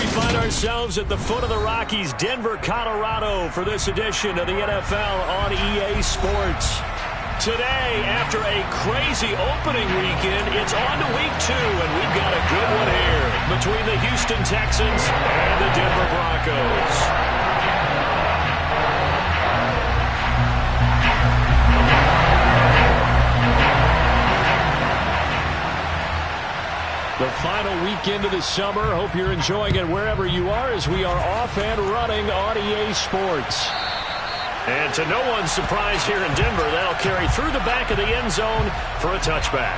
find ourselves at the foot of the Rockies, Denver, Colorado, for this edition of the NFL on EA Sports. Today, after a crazy opening weekend, it's on to week 2, and we've got a good one here between the Houston Texans and the Denver Broncos. The final weekend of the summer. Hope you're enjoying it wherever you are as we are off and running on EA Sports. And to no one's surprise here in Denver, that'll carry through the back of the end zone for a touchback.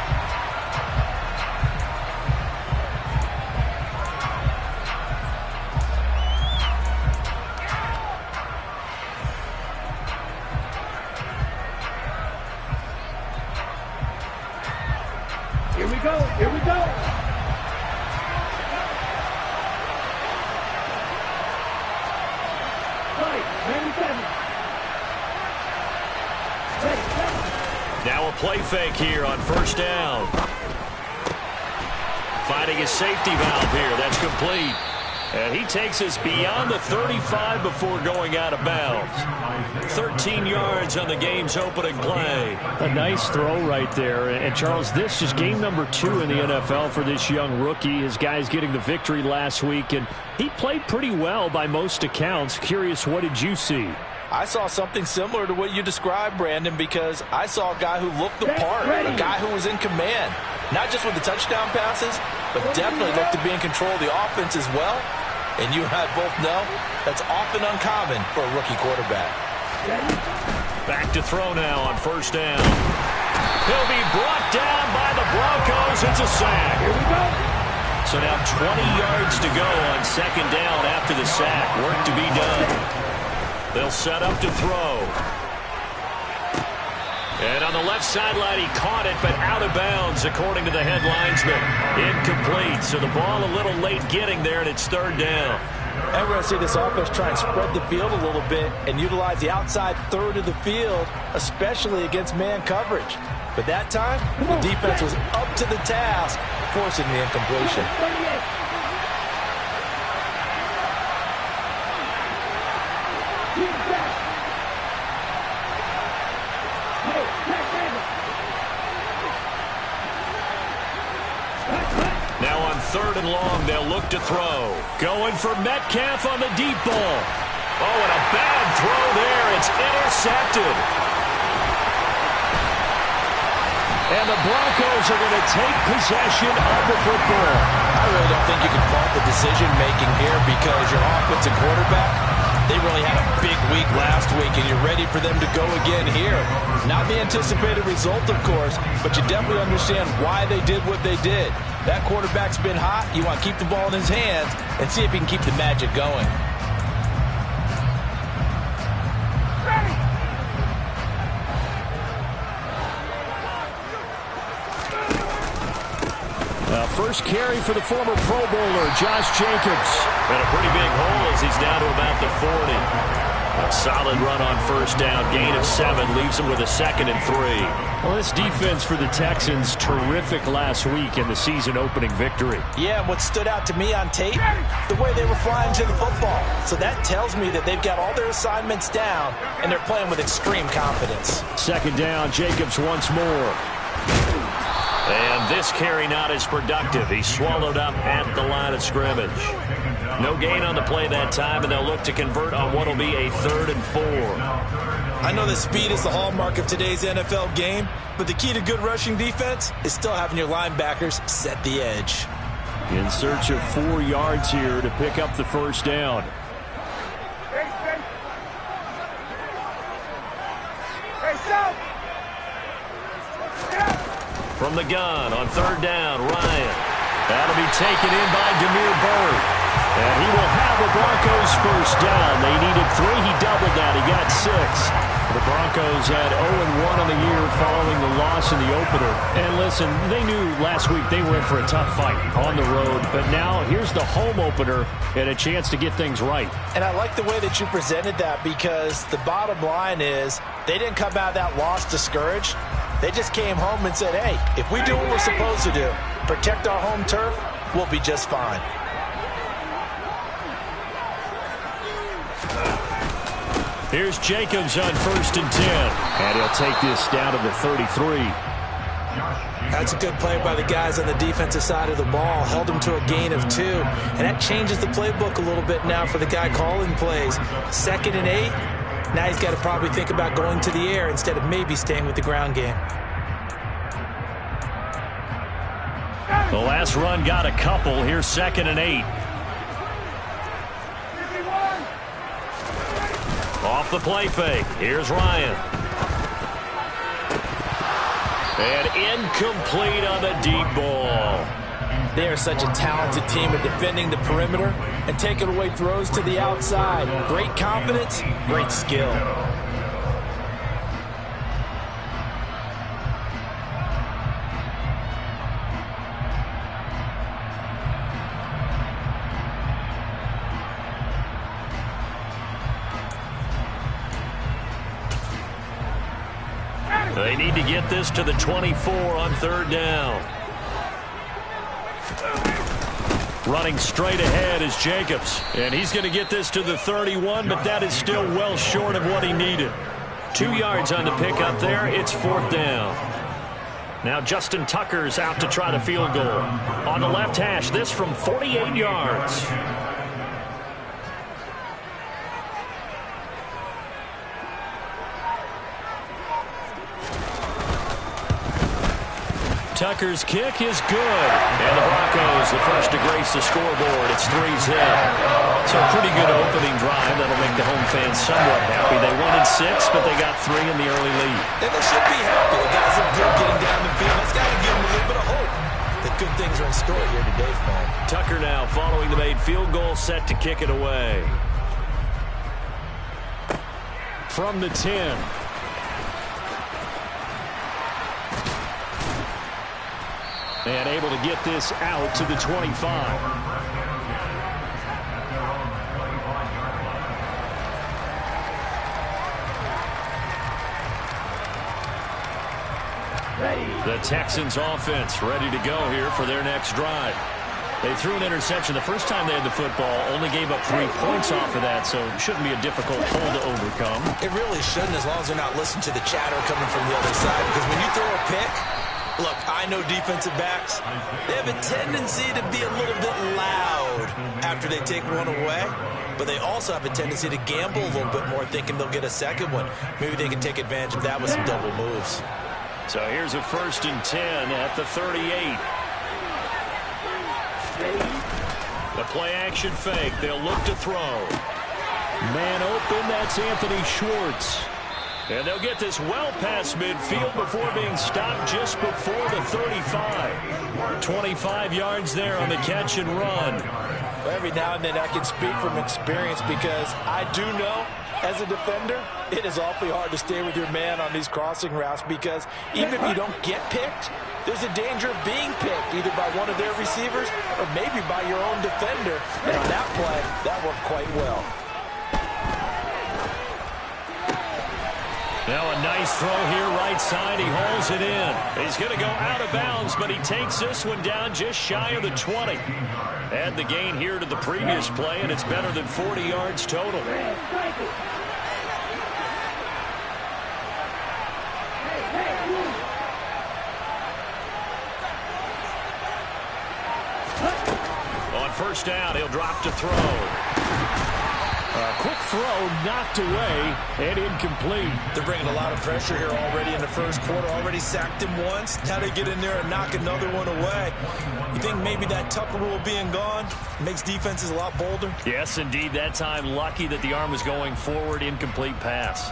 Here we go. Here we go. Now a play fake here on first down. Finding his safety valve here. That's complete. And he takes us beyond the 35 before going out of bounds. 13 yards on the game's opening play. A nice throw right there. And Charles, this is game number 2 in the NFL for this young rookie. His guys getting the victory last week, and he played pretty well by most accounts. Curious, what did you see? I saw something similar to what you described, Brandon, because I saw a guy who looked the part, a guy who was in command, not just with the touchdown passes, but definitely looked to be in control of the offense as well. And you and I both know that's often uncommon for a rookie quarterback. Back to throw now on first down. He'll be brought down by the Broncos. It's a sack. Here we go. So now 20 yards to go on second down after the sack. Work to be done. They'll set up to throw. And on the left sideline, he caught it, but out of bounds, according to the head linesman. Incomplete. So the ball a little late getting there, and it's third down. And we're going to see this offense try and spread the field a little bit and utilize the outside third of the field, especially against man coverage. But that time, the defense was up to the task, forcing the incompletion. Now on third and long, they'll look to throw. Going for Metcalf on the deep ball. Oh, and a bad throw there. It's intercepted. And the Broncos are going to take possession of the football. I really don't think you can fault the decision-making here because your offensive quarterback, they really had a big week last week, and you're ready for them to go again here. Not the anticipated result, of course, but you definitely understand why they did what they did. That quarterback's been hot. You want to keep the ball in his hands and see if he can keep the magic going. First carry for the former Pro Bowler, Josh Jacobs. And a pretty big hole as he's down to about the 40. A solid run on first down. Gain of 7 leaves him with a 2nd and 3. Well, this defense for the Texans, terrific last week in the season-opening victory. Yeah, and what stood out to me on tape, the way they were flying to the football. So that tells me that they've got all their assignments down, and they're playing with extreme confidence. Second down, Jacobs once more. And this carry not as productive. He's swallowed up at the line of scrimmage. No gain on the play that time, and they'll look to convert on what will be a 3rd and 4. I know that speed is the hallmark of today's NFL game, but the key to good rushing defense is still having your linebackers set the edge. In search of 4 yards here to pick up the first down. From the gun on third down, Ryan. That'll be taken in by Demir Bird. And he will have the Broncos first down. They needed 3. He doubled that. He got 6. The Broncos had 0-1 on the year following the loss in the opener. And listen, they knew last week they were in for a tough fight on the road. But now here's the home opener and a chance to get things right. And I like the way that you presented that because the bottom line is they didn't come out of that loss discouraged. They just came home and said, hey, if we do what we're supposed to do, protect our home turf, we'll be just fine. Here's Jacobs on 1st and 10. And he'll take this down to the 33. That's a good play by the guys on the defensive side of the ball. Held him to a gain of 2. And that changes the playbook a little bit now for the guy calling plays. 2nd and 8. Now he's got to probably think about going to the air instead of maybe staying with the ground game. The last run got a couple. Here's 2nd and 8. Off the play fake. Here's Ryan. And incomplete on the deep ball. They are such a talented team at defending the perimeter and taking away throws to the outside. Great confidence, great skill. They need to get this to the 24 on 3rd down. Running straight ahead is Jacobs. And he's going to get this to the 31, but that is still well short of what he needed. 2 yards on the pickup there. It's 4th down. Now Justin Tucker's out to try the field goal. On the left hash, this from 48 yards. Tucker's kick is good. And the Broncos, the first to grace the scoreboard. It's 3-0. So a pretty good opening drive. That'll make the home fans somewhat happy. They won in 6, but they got 3 in the early lead. And they should be happy. The guys look good getting down the field. That's got to give them a little bit of hope that good things are in store here today for them. Tucker now following the made field goal, set to kick it away. From the 10. And able to get this out to the 25. The Texans offense ready to go here for their next drive. They threw an interception the first time they had the football, only gave up 3 points off of that, so it shouldn't be a difficult hole to overcome. It really shouldn't, as long as they're not listening to the chatter coming from the other side, because when you throw a pick, look, I know defensive backs, they have a tendency to be a little bit loud after they take one away, but they also have a tendency to gamble a little bit more, thinking they'll get a second one. Maybe they can take advantage of that with some double moves. So here's a 1st and 10 at the 38. The play action fake. They'll look to throw. Man open, that's Anthony Schwartz. And they'll get this well past midfield before being stopped just before the 35. 25 yards there on the catch and run. Every now and then I can speak from experience, because I do know as a defender it is awfully hard to stay with your man on these crossing routes, because even if you don't get picked, there's a danger of being picked either by one of their receivers or maybe by your own defender. And on that play, that worked quite well. Now a nice throw here right side. He hauls it in. He's going to go out of bounds, but he takes this one down just shy of the 20. Add the gain here to the previous play, and it's better than 40 yards total. On 1st down, he'll drop to throw. A quick throw knocked away and incomplete. They're bringing a lot of pressure here already in the first quarter. Already sacked him once. Now they get in there and knock another one away. You think maybe that Tucker rule being gone makes defenses a lot bolder? Yes, indeed. That time lucky that the arm was going forward. Incomplete pass.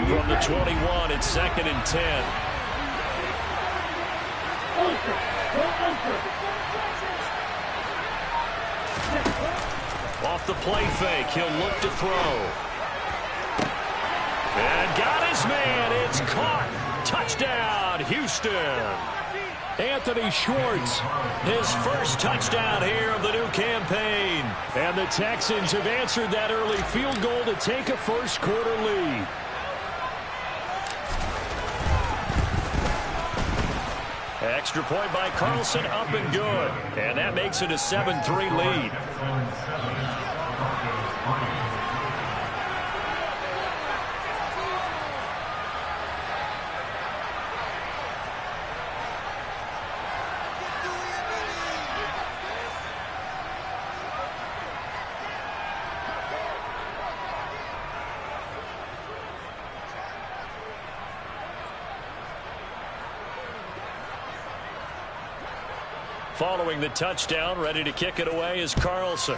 From the 21, it's 2nd and 10. Off the play fake, he'll look to throw. And got his man. It's caught. Touchdown, Houston. Anthony Schwartz, his first touchdown here of the new campaign. And the Texans have answered that early field goal to take a first quarter lead. Extra point by Carlson, up and good. And that makes it a 7-3 lead. Following the touchdown, ready to kick it away is Carlson.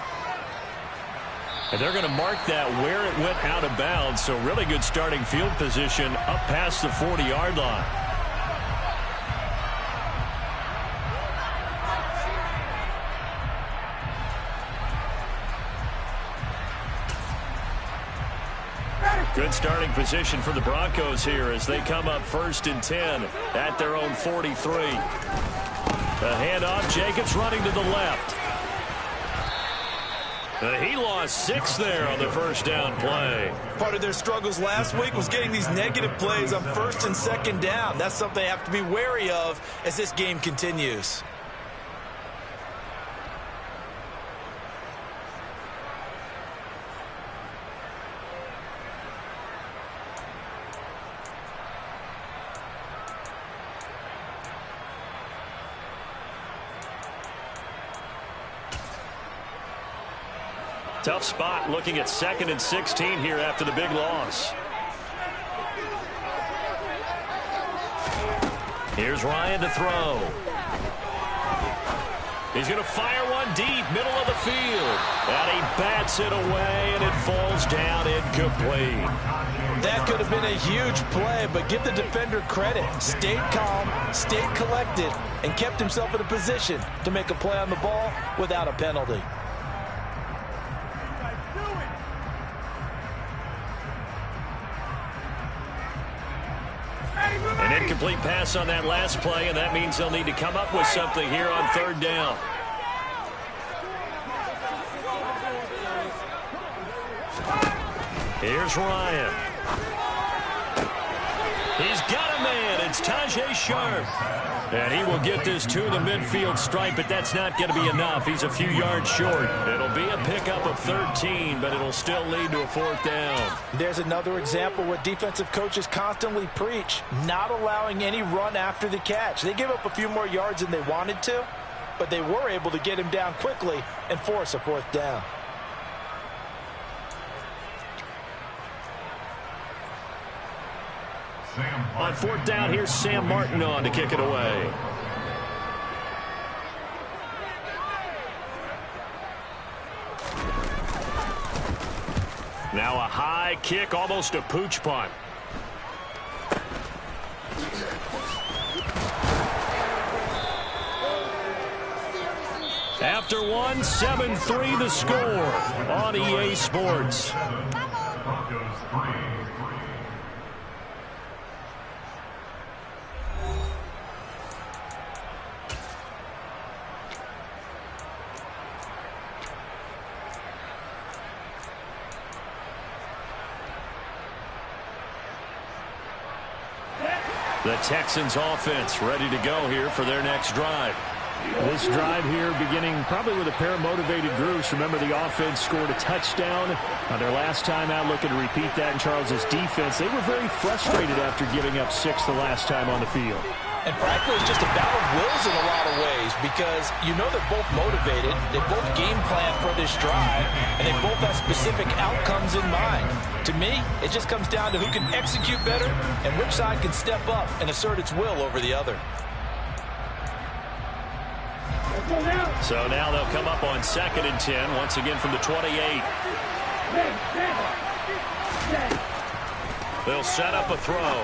And they're going to mark that where it went out of bounds, so really good starting field position up past the 40-yard line. Good starting position for the Broncos here as they come up 1st and 10 at their own 43. The handoff, Jacobs running to the left. He lost 6 there on the first down play. Part of their struggles last week was getting these negative plays on 1st and 2nd down. That's something they have to be wary of as this game continues. Tough spot looking at 2nd and 16 here after the big loss. Here's Ryan to throw. He's going to fire one deep, middle of the field. And he bats it away, and it falls down incomplete. That could have been a huge play, but give the defender credit. Stayed calm, stayed collected, and kept himself in a position to make a play on the ball without a penalty. An incomplete pass on that last play, and that means they'll need to come up with something here on 3rd down. Here's Ryan. He's got a man. It's Tajay Sharp. And he will get this to the midfield stripe, but that's not going to be enough. He's a few yards short. It'll be a pickup of 13, but it'll still lead to a 4th down. There's another example what defensive coaches constantly preach, not allowing any run after the catch. They give up a few more yards than they wanted to, but they were able to get him down quickly and force a 4th down. On 4th down, here's Sam Martin on to kick it away. Now a high kick, almost a pooch punt. After one, 7-3 the score on EA Sports. The Texans offense ready to go here for their next drive. This drive here beginning probably with a pair of motivated groups. Remember, the offense scored a touchdown on their last time out, looking to repeat that in Charles's defense. They were very frustrated after giving up 6 the last time on the field. And frankly, it's just a battle of wills in a lot of ways because you know they're both motivated, they both game plan for this drive, and they both have specific outcomes in mind. To me, it just comes down to who can execute better and which side can step up and assert its will over the other. So now they'll come up on 2nd and 10, once again from the 28. They'll set up a throw.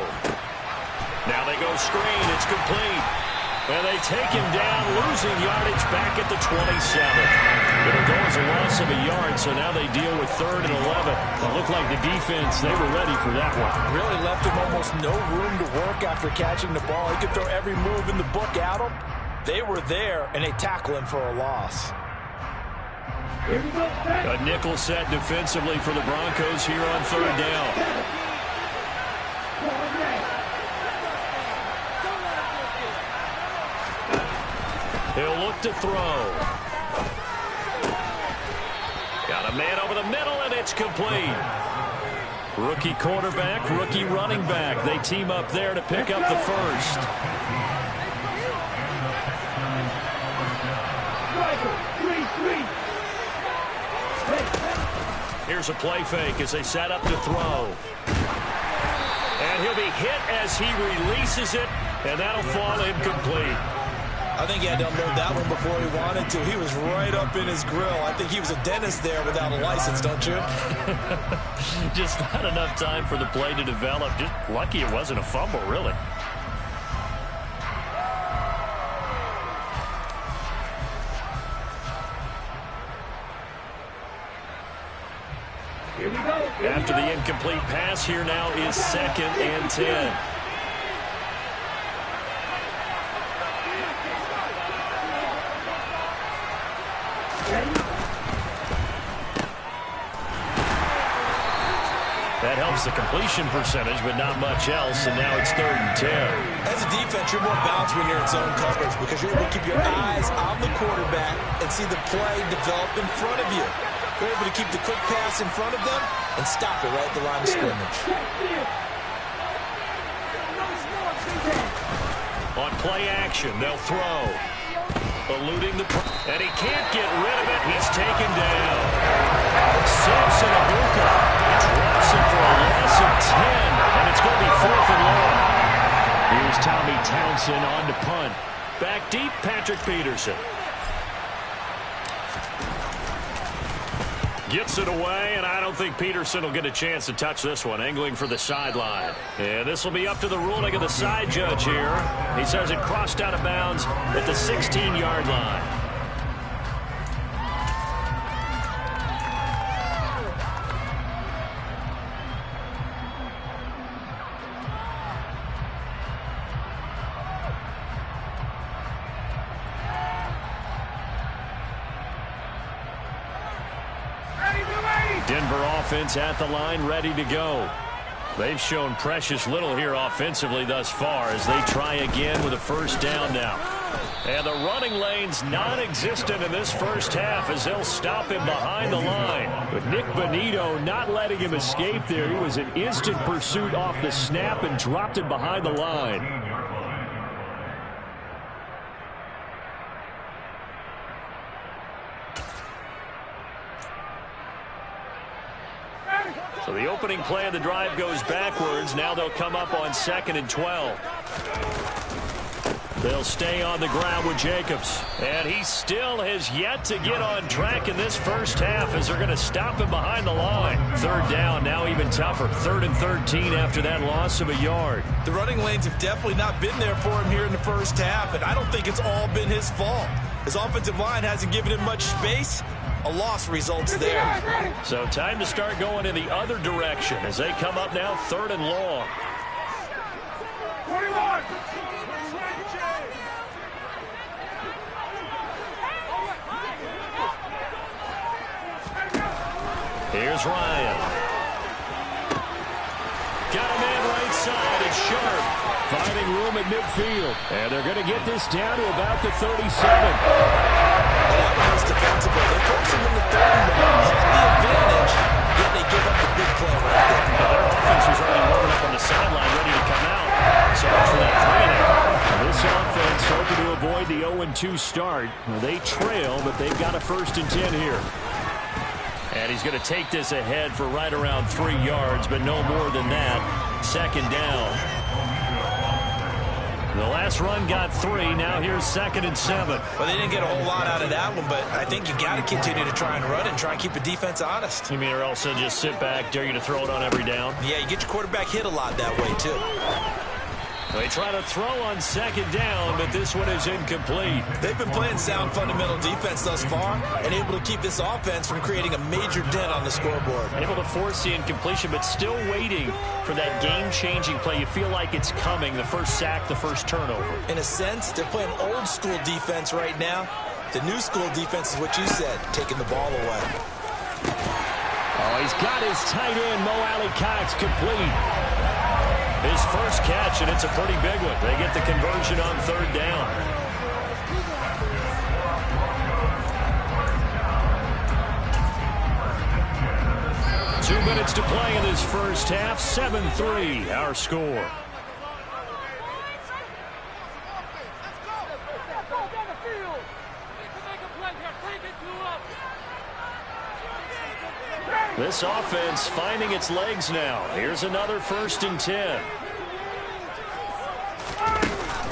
Now they go screen. It's complete. And they take him down, losing yardage back at the 27. It'll go as a loss of a yard, so now they deal with 3rd and 11. It looked like the defense, they were ready for that one. Really left him almost no room to work after catching the ball. He could throw every move in the book at him. They were there, and they tackle him for a loss. A nickel set defensively for the Broncos here on 3rd down. He'll look to throw. Got a man over the middle, and it's complete. Rookie quarterback, rookie running back. They team up there to pick up the first. Here's a play fake as they set up to throw. And he'll be hit as he releases it, and that'll fall incomplete. I think he had to unload that one before he wanted to. He was right up in his grill. I think he was a dentist there without a license, don't you? Just not enough time for the play to develop. Just lucky it wasn't a fumble, really. Here we go. After the incomplete pass, here now is 2nd and 10. That helps the completion percentage, but not much else, and now it's 3rd and 10. As a defense, you're more balanced when you're in zone coverage because you're able to keep your eyes on the quarterback and see the play develop in front of you. You're able to keep the quick pass in front of them and stop it right at the line of scrimmage. On play action, they'll throw. Eluding the... And he can't get rid of it. He's taken down. Samson Abuka drops him for a loss of 10. And it's going to be 4th and long. Here's Tommy Townsend on to punt. Back deep, Patrick Peterson. Gets it away, and I don't think Peterson will get a chance to touch this one. Angling for the sideline. And this will be up to the ruling of the side judge here. He says it crossed out of bounds at the 16-yard line. Denver offense at the line, ready to go. They've shown precious little here offensively thus far as they try again with a first down now. And the running lane's non-existent in this first half as they'll stop him behind the line. But Nick Bonito not letting him escape there. He was in instant pursuit off the snap and dropped him behind the line. So the opening play of the drive goes backwards. Now they'll come up on 2nd and 12. They'll stay on the ground with Jacobs. And he still has yet to get on track in this first half as they're going to stop him behind the line. 3rd down, now even tougher. 3rd and 13 after that loss of a yard. The running lanes have definitely not been there for him here in the first half, and I don't think it's all been his fault. His offensive line hasn't given him much space. A loss results there. So time to start going in the other direction as they come up now 3rd and long. 21. Here's Ryan. Got a man right side. It's Sharp. Finding room at midfield. And they're going to get this down to about the 37. That was defensible. They forced him in the 30. Had the advantage, yet they give up the big play right there. Their offense was already loaded up on the sideline, ready to come out. So much for that 3-and-out. This offense hoping to avoid the 0-2 start. They trail, but they've got a 1st and 10 here. And he's going to take this ahead for right around 3 yards, but no more than that. 2nd down. The last run got 3. Now here's 2nd and 7. Well, they didn't get a whole lot out of that one, but I think you got to continue to try and run it and try and keep the defense honest. You mean or else they'll just sit back, dare you to throw it on every down? Yeah, you get your quarterback hit a lot that way, too. They try to throw on 2nd down, but this one is incomplete. They've been playing sound fundamental defense thus far and able to keep this offense from creating a major dent on the scoreboard. Able to force the incompletion, but still waiting for that game-changing play. You feel like it's coming, the first sack, the first turnover. In a sense, they're playing old-school defense right now. The new school defense is what you said, taking the ball away. Oh, he's got his tight end, Mo Alley-Cox, complete. His first catch, and it's a pretty big one. They get the conversion on 3rd down. 2 minutes to play in this first half. 7-3, our score. This offense finding its legs now. Here's another 1st and 10.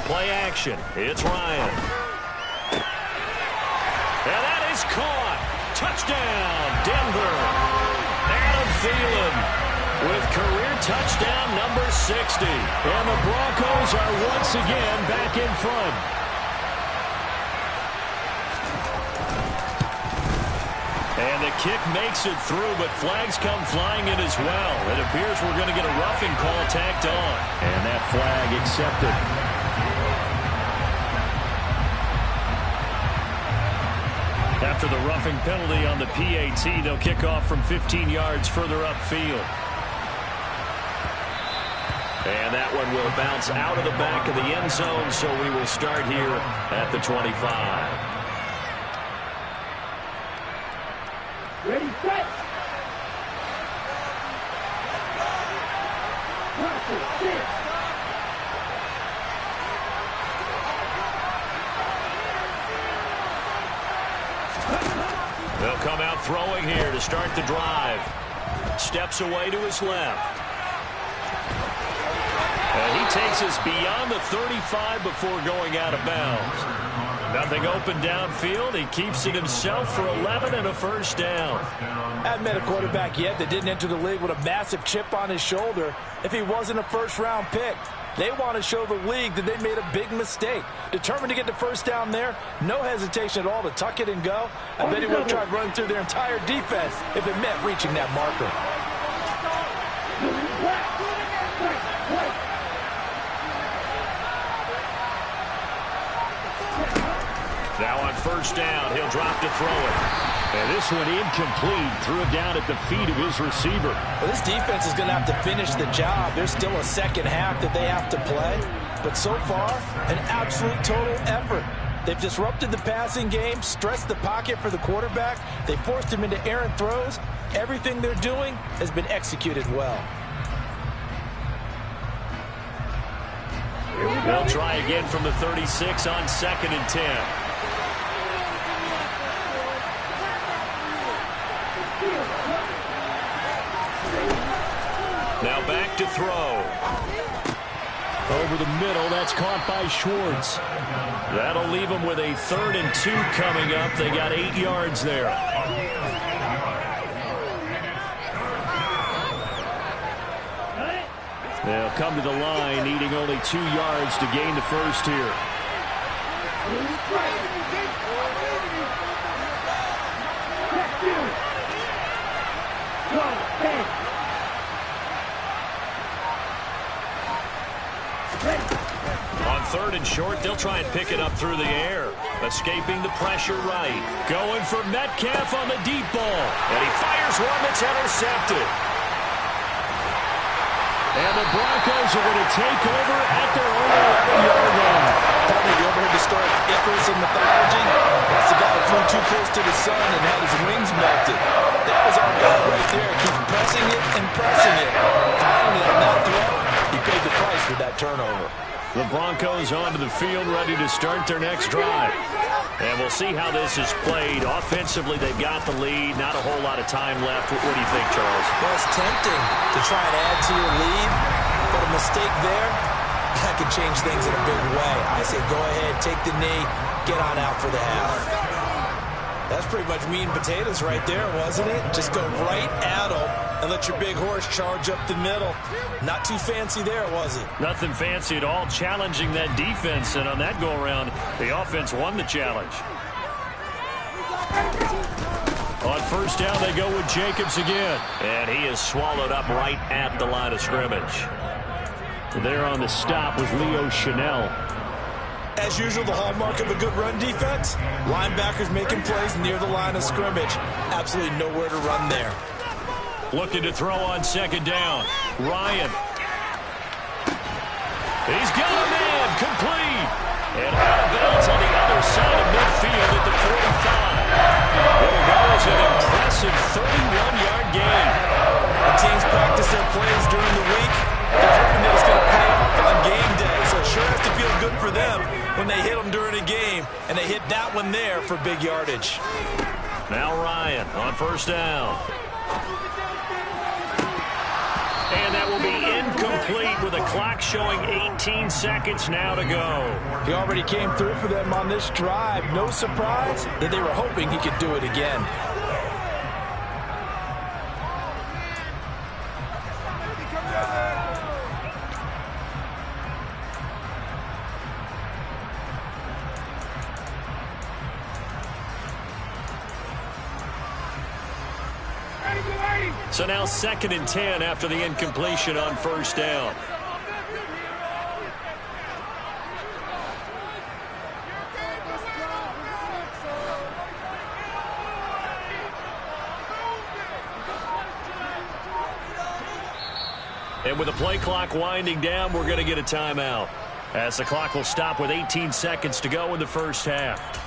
Play action. It's Ryan. And that is caught. Touchdown, Denver. Adam Thielen with career touchdown number 60. And the Broncos are once again back in front. And the kick makes it through, but flags come flying in as well. It appears we're going to get a roughing call tacked on. And that flag accepted. After the roughing penalty on the PAT, they'll kick off from 15 yards further upfield. And that one will bounce out of the back of the end zone, so we will start here at the 25. Ready, set. They'll come out throwing here to start the drive. Steps away to his left. And he takes us beyond the 35 before going out of bounds. Nothing open downfield. He keeps it himself for 11 and a 1st down. I haven't met a quarterback yet that didn't enter the league with a massive chip on his shoulder if he wasn't a 1st-round pick. They want to show the league that they made a big mistake. Determined to get the 1st down there, no hesitation at all to tuck it and go. I bet he would have tried running through their entire defense if it meant reaching that marker. Now on 1st down, he'll drop to throw it. And this one incomplete. Threw it down at the feet of his receiver. Well, this defense is going to have to finish the job. There's still a 2nd half that they have to play. But so far, an absolute total effort. They've disrupted the passing game, stressed the pocket for the quarterback. They forced him into errant throws. Everything they're doing has been executed well. They'll try again from the 36 on 2nd and 10. Now back to throw. Over the middle, that's caught by Schwartz. That'll leave them with a 3rd and 2 coming up. They got 8 yards there. They'll come to the line, needing only 2 yards to gain the 1st here. On 3rd and short, they'll try and pick it up through the air. Escaping the pressure right. Going for Metcalf on the deep ball. And he fires one that's intercepted. And the Broncos are going to take over at their own 11-yard line. Tony, you ever heard the story of Icarus in mythology? That's the guy who flew too close to the sun and had his wings melted. That was our guy right there. Keep pressing it and pressing it. Finally, on that throw, he paid the price for that turnover. The Broncos onto the field, ready to start their next drive. And we'll see how this is played. Offensively, they've got the lead. Not a whole lot of time left. What do you think, Charles? Well, it's tempting to try and add to your lead, but a mistake there, that could change things in a big way. I say go ahead, take the knee, get on out for the half. That's pretty much meat and potatoes right there, wasn't it? Just go right at them and let your big horse charge up the middle. Not too fancy there, was it? Nothing fancy at all, challenging that defense. And on that go-around, the offense won the challenge. On 1st down, they go with Jacobs again. And he is swallowed up right at the line of scrimmage. There on the stop was Leo Chanel. As usual, the hallmark of a good run defense, linebackers making plays near the line of scrimmage. Absolutely nowhere to run there. Looking to throw on 2nd down. Ryan. He's got a man, complete. And out of bounds on the other side of midfield at the 45. There goes an impressive 31-yard gain. when they hit them during a game, and they hit that one there for big yardage. Now Ryan on first down. And that will be incomplete with a clock showing 18 seconds now to go. He already came through for them on this drive. No surprise that they were hoping he could do it again. So now 2nd and 10 after the incompletion on first down. And with the play clock winding down, we're going to get a timeout, as the clock will stop with 18 seconds to go in the first half.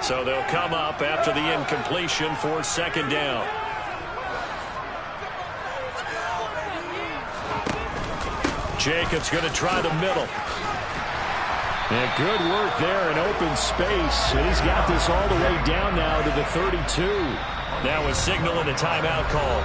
So they'll come up after the incompletion for 2nd down. Jacobs going to try the middle. And good work there in open space. And he's got this all the way down now to the 32. Now a signal and a timeout call,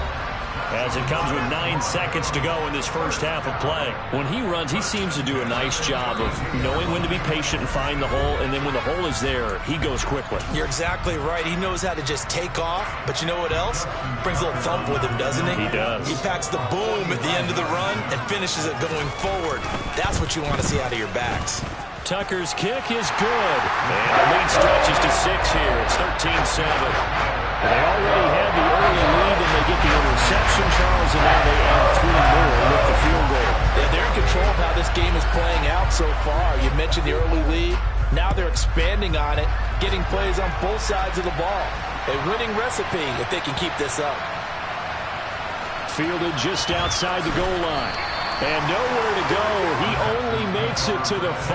as it comes with 9 seconds to go in this first half of play. When he runs, he seems to do a nice job of knowing when to be patient and find the hole, and then when the hole is there, he goes quickly. You're exactly right. He knows how to just take off, but you know what else? Brings a little thump with him, doesn't he? He does. He packs the boom at the end of the run and finishes it going forward. That's what you want to see out of your backs. Tucker's kick is good. And the lead stretches to 6 here. It's 13-7. They already had the early lead, and they get the interception, Charles, and now they add 3 more with the field goal. Yeah, they're in control of how this game is playing out so far. You mentioned the early lead. Now they're expanding on it, getting plays on both sides of the ball. A winning recipe if they can keep this up. Fielded just outside the goal line. And nowhere to go. He only makes it to the 5.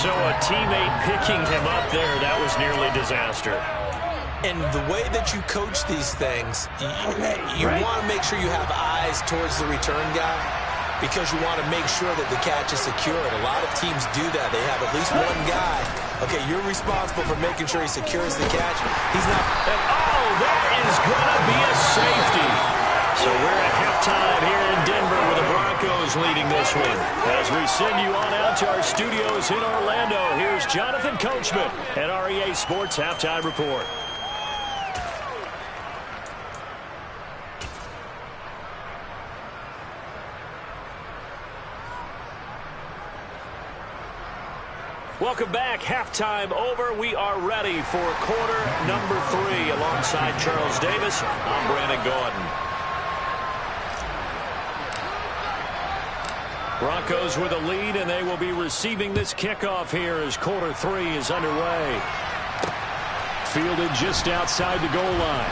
So a teammate picking him up there, that was nearly disaster. And the way that you coach these things, you want to make sure you have eyes towards the return guy, because you want to make sure that the catch is secured. A lot of teams do that. They have at least one guy. Okay, you're responsible for making sure he secures the catch. He's not. And oh, that is going to be a safety. So we're at halftime here in Denver with the Broncos leading this one. As we send you on out to our studios in Orlando, here's Jonathan Coachman at REA Sports Halftime Report. Welcome back. Halftime over. We are ready for quarter number 3. Alongside Charles Davis, I'm Brandon Gordon. Broncos with a lead, and they will be receiving this kickoff here as quarter 3 is underway. Fielded just outside the goal line.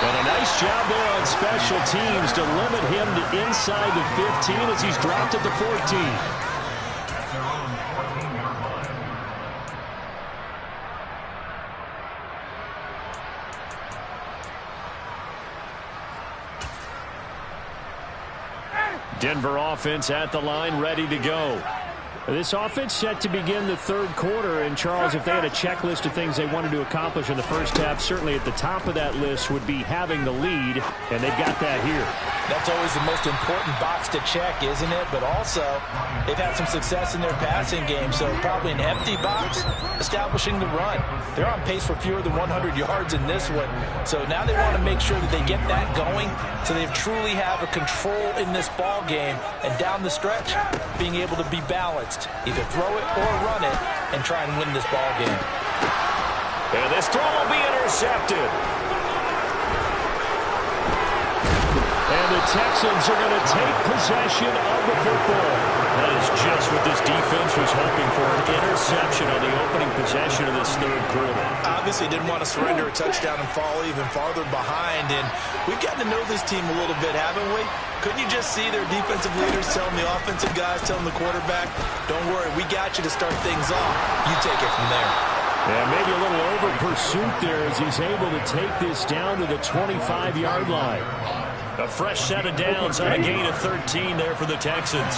And a nice job there on special teams to limit him to inside the 15 as he's dropped at the 14. Denver offense at the line, ready to go. This offense set to begin the 3rd quarter, and Charles, if they had a checklist of things they wanted to accomplish in the first half, certainly at the top of that list would be having the lead, and they've got that here. That's always the most important box to check, isn't it? But also, they've had some success in their passing game, so probably an empty box, establishing the run. They're on pace for fewer than 100 yards in this one, so now they want to make sure that they get that going so they truly have a control in this ball game, and down the stretch, being able to be balanced. Either throw it or run it and try and win this ball game. And this throw will be intercepted. And the Texans are going to take possession of the football. That is just what this defense was hoping for, an interception on the opening possession of this 3rd quarter. Obviously didn't want to surrender a touchdown and fall even farther behind, and we've gotten to know this team a little bit, haven't we? Couldn't you just see their defensive leaders telling the offensive guys, telling the quarterback, don't worry, we got you to start things off. You take it from there. And maybe a little over pursuit there as he's able to take this down to the 25-yard line. A fresh set of downs on a gain of 13 there for the Texans.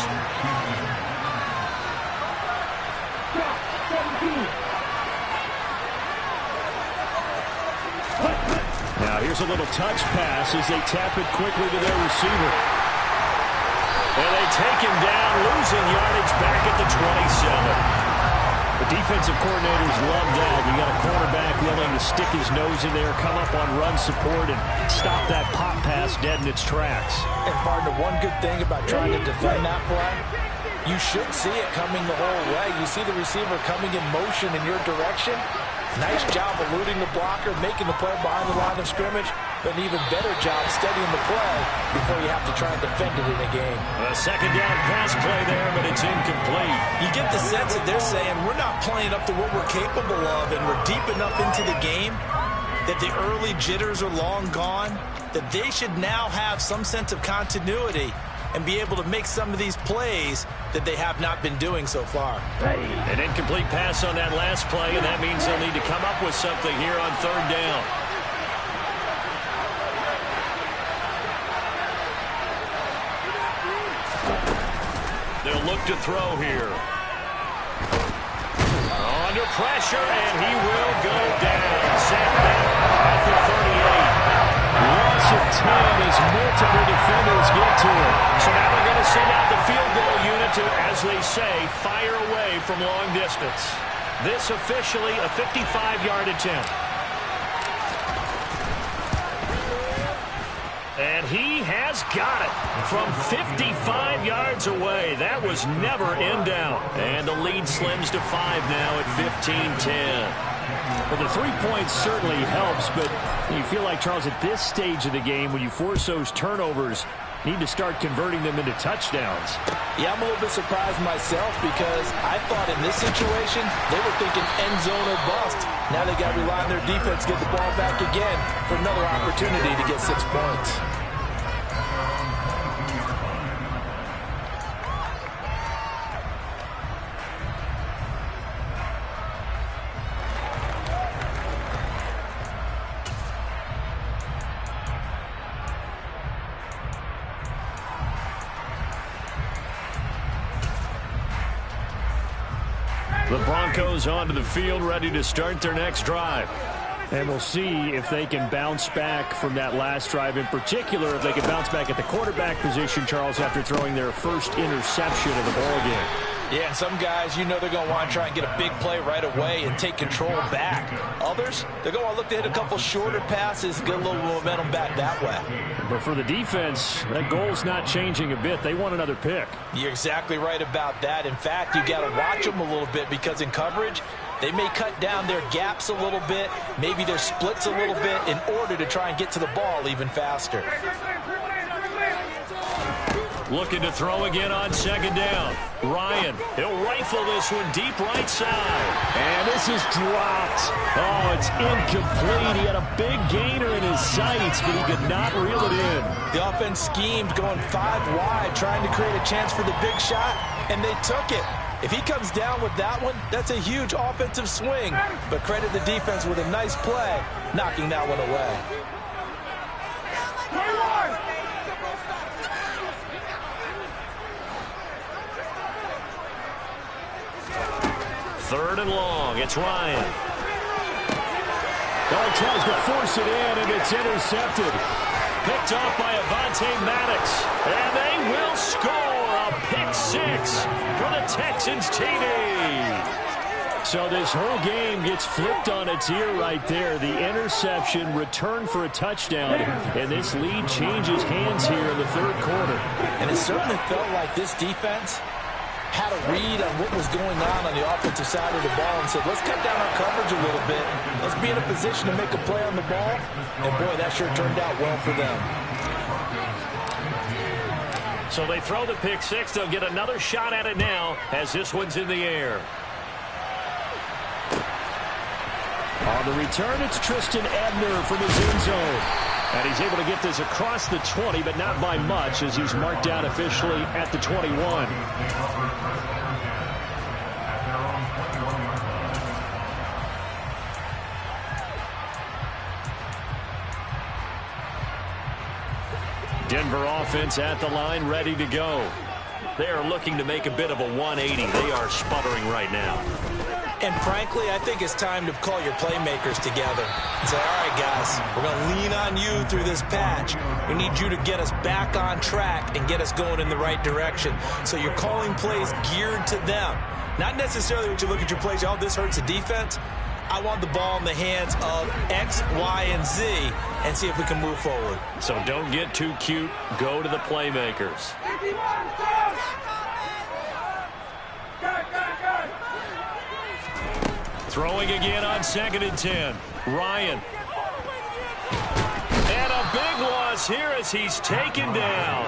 Now here's a little touch pass as they tap it quickly to their receiver. And they take him down, losing yardage back at the 27. The defensive coordinators love that. You got a quarterback willing to stick his nose in there, come up on run support, and stop that pop pass dead in its tracks. And partner, one good thing about trying to defend that play, you should see it coming the whole way. You see the receiver coming in motion in your direction. Nice job eluding the blocker, making the play behind the line of scrimmage, but an even better job studying the play before you have to try and defend it in a game. A second down pass play there, but it's incomplete. You get the sense that they're saying we're not playing up to what we're capable of, and we're deep enough into the game that the early jitters are long gone, that they should now have some sense of continuity and be able to make some of these plays that they have not been doing so far. An incomplete pass on that last play, and that means they'll need to come up with something here on third down. They'll look to throw here. Under pressure, and he will go down. Set back at the 38. Loss of 10 as multiple defenders get to him. So now they're going to send out the field goal unit to, as they say, fire away from long distance. This officially a 55-yard attempt. And he has got it from 55 yards away. That was never in doubt. And the lead slims to 5 now at 15-10. Well, the 3 points certainly helps, but you feel like, Charles, at this stage of the game, when you force those turnovers, need to start converting them into touchdowns. Yeah, I'm a little bit surprised myself because I thought in this situation, they were thinking end zone or bust. Now they got to rely on their defense to get the ball back again for another opportunity to get 6 points. The Broncos onto the field, ready to start their next drive. And we'll see if they can bounce back from that last drive. In particular, if they can bounce back at the quarterback position, Charles, after throwing their first interception of the ballgame. Yeah, and some guys, you know they're going to want to try and get a big play right away and take control back. Others, they're going to want to look to hit a couple shorter passes, get a little momentum back that way. But for the defense, that goal's not changing a bit. They want another pick. You're exactly right about that. In fact, you got to watch them a little bit because in coverage, they may cut down their gaps a little bit, maybe their splits a little bit in order to try and get to the ball even faster. Looking to throw again on second down. Ryan, he'll rifle this one deep right side. And this is dropped. Oh, it's incomplete. He had a big gainer in his sights, but he could not reel it in. The offense schemed going 5 wide, trying to create a chance for the big shot, and they took it. If he comes down with that one, that's a huge offensive swing. But credit the defense with a nice play, knocking that one away. Third and long. It's Ryan. Dog tries to force it in, and it's intercepted. Picked off by Avonte Maddox. And they will score a pick 6 for the Texans TD. So this whole game gets flipped on its ear right there. The interception, return for a touchdown, and this lead changes hands here in the third quarter. And it certainly felt like this defense had a read on what was going on the offensive side of the ball and said, let's cut down our coverage a little bit. Let's be in a position to make a play on the ball. And, boy, that sure turned out well for them. So they throw the pick 6. They'll get another shot at it now as this one's in the air. On the return, it's Tristan Ebner from his end zone. And he's able to get this across the 20, but not by much as he's marked down officially at the 21. Denver offense at the line, ready to go. They are looking to make a bit of a 180. They are sputtering right now. And frankly, I think it's time to call your playmakers together and say, all right, guys, we're going to lean on you through this patch. We need you to get us back on track and get us going in the right direction. So you're calling plays geared to them. Not necessarily when you look at your plays, oh, this hurts the defense. I want the ball in the hands of X, Y, and Z and see if we can move forward. So don't get too cute. Go to the playmakers. Throwing again on 2nd and 10. Ryan. And a big loss here as he's taken down.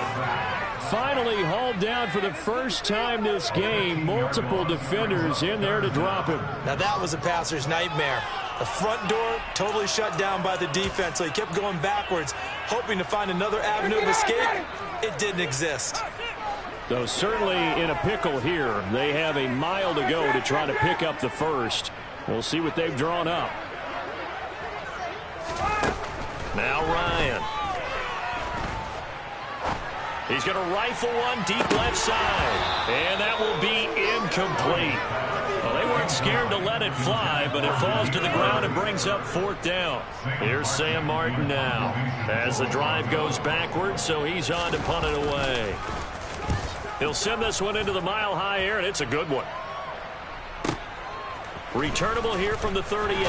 Finally hauled down for the first time this game. Multiple defenders in there to drop him. Now that was a passer's nightmare. The front door totally shut down by the defense, so he kept going backwards, hoping to find another avenue of escape. It didn't exist. Though certainly in a pickle here. They have a mile to go to try to pick up the first. We'll see what they've drawn up. Now Ryan. He's going to rifle one deep left side. And that will be incomplete. Well, they weren't scared to let it fly, but it falls to the ground and brings up 4th down. Here's Sam Martin now as the drive goes backwards, so he's on to punt it away. He'll send this one into the mile-high air, and it's a good one. Returnable here from the 38.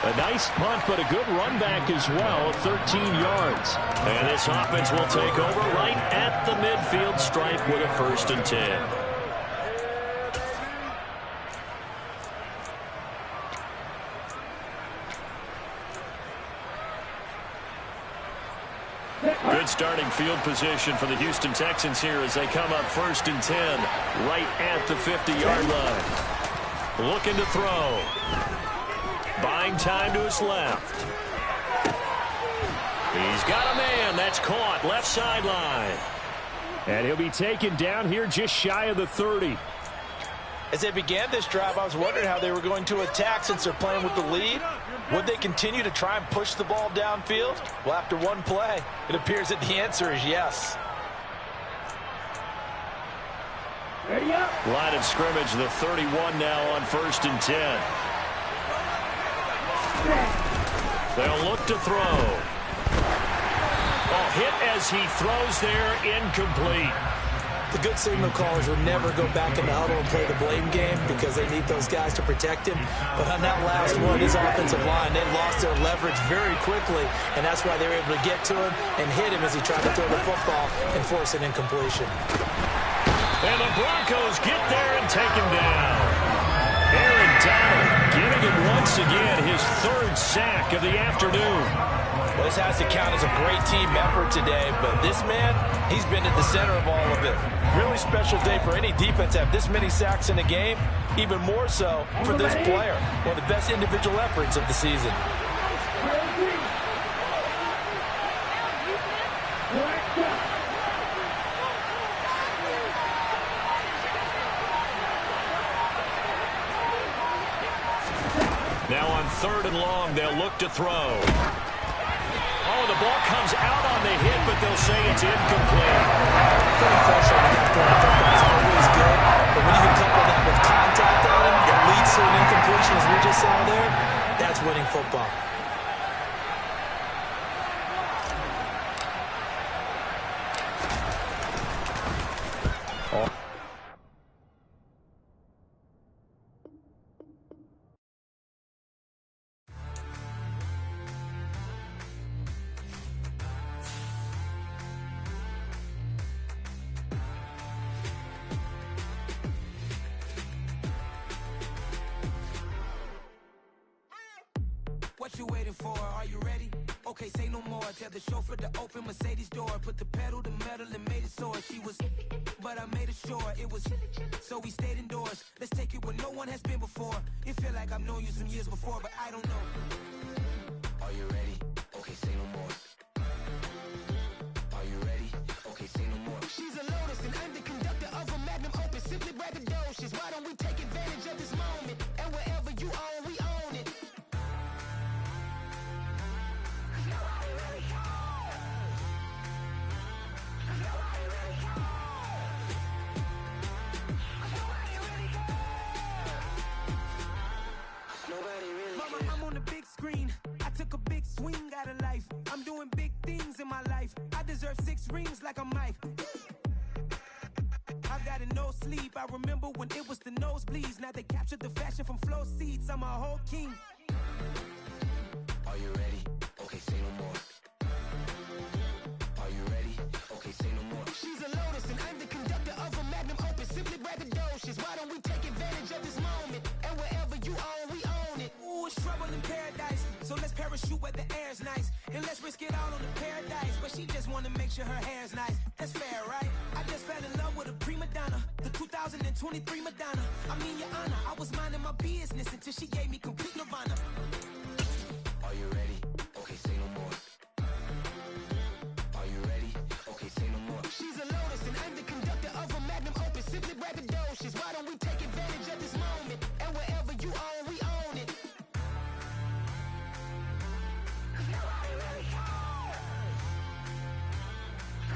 A nice punt, but a good run back as well, 13 yards. And this offense will take over right at the midfield stripe with a 1st and 10. Good starting field position for the Houston Texans here as they come up 1st and 10 right at the 50-yard line. Looking to throw. Buying time to his left. He's got a man. That's caught. Left sideline. And he'll be taken down here just shy of the 30. As they began this drive, I was wondering how they were going to attack since they're playing with the lead. Would they continue to try and push the ball downfield? Well, after one play, it appears that the answer is yes. Line of scrimmage, the 31 now on 1st and 10. They'll look to throw. Oh, hit as he throws there, incomplete. The good signal callers would never go back in the huddle and play the blame game because they need those guys to protect him. But on that last one, his offensive line, they lost their leverage very quickly, and that's why they were able to get to him and hit him as he tried to throw the football and force an incompletion. And the Broncos get there and take him down. Aaron Donald getting him once again his 3rd sack of the afternoon. Well, this has to count as a great team effort today, but this man, he's been at the center of all of it. Really special day for any defense to have this many sacks in a game, even more so for this player. One of the best individual efforts of the season. Now on 3rd and long, they'll look to throw. Oh, the ball comes out on the hit, but they'll say it's incomplete. Putting pressure on the guy throwing football is always good, but when you can couple that with contact on him that leads to an incompletion, as we just saw there, that's winning football. What you waiting for? Are you ready? Okay, say no more. Tell the chauffeur to open Mercedes door. Put the pedal to metal and made it soar. She was, but I made it sure it was. So we stayed indoors. Let's take it where no one has been before. It feel like I've known you some years before, but I don't know. Are you ready? Okay, say no more. Are you ready? Okay, say no more. She's a Lotus and I'm the conductor of a magnum opus. Simply braggadocious. Why don't we take advantage of this moment? And wherever you own, we own it. 6 rings like a Mike. I've got a no sleep. I remember when it was the nosebleeds. Now they captured the fashion from flow seats. I'm a whole king. Are you ready? Okay, say no more. Are you ready? Okay, say no more. She's a lotus and I'm the conductor of a magnum opus. Simply braggadocious. Why don't we take advantage of this moment? And wherever you own, we own it. Ooh, it's trouble in paradise. So let's parachute where the air's nice. And let's risk it all on the paradise. But she just wanna make sure her hair's nice. That's fair, right? I just fell in love with a prima donna. The 2023 Madonna. I mean, your honor, I was minding my business until she gave me complete nirvana. Are you ready? Okay, say no more. Are you ready? Okay, say no more. She's a lotus and I'm the conductor of a magnum opus. Simply braggadocious. Why don't we take advantage of this moment? And wherever you own, we own it. Nobody really cares.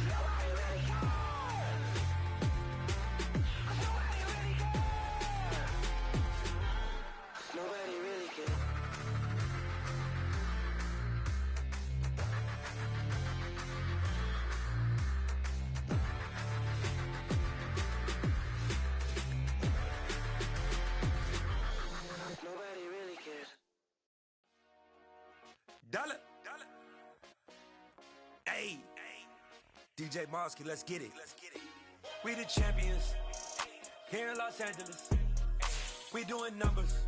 Nobody really cares. Nobody really cares. Nobody really cares. Nobody really cares. Dollar. Hey, DJ Mosky, let's get it. We the champions here in Los Angeles. We doing numbers.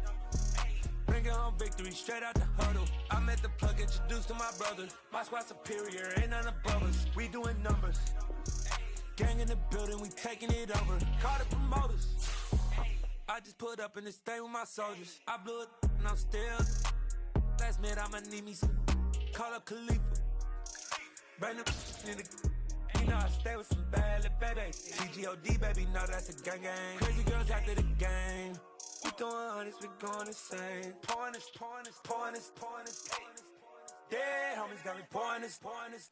Bringing home victory straight out the huddle. I met the plug, introduced to my brother. My squad superior, ain't none above us. We doing numbers. Gang in the building, we taking it over. Call the promoters. I just put up in this thing with my soldiers. I blew it and I'm still. Last minute I'ma need me some. Call up Khalifa. Bring them in the. You know I stay with some bad little baby. CGOD baby, know that's a gang gang. Crazy girls after the game. We doing hundreds, we going insane. Pouring this. Yeah, homies got me pouring this.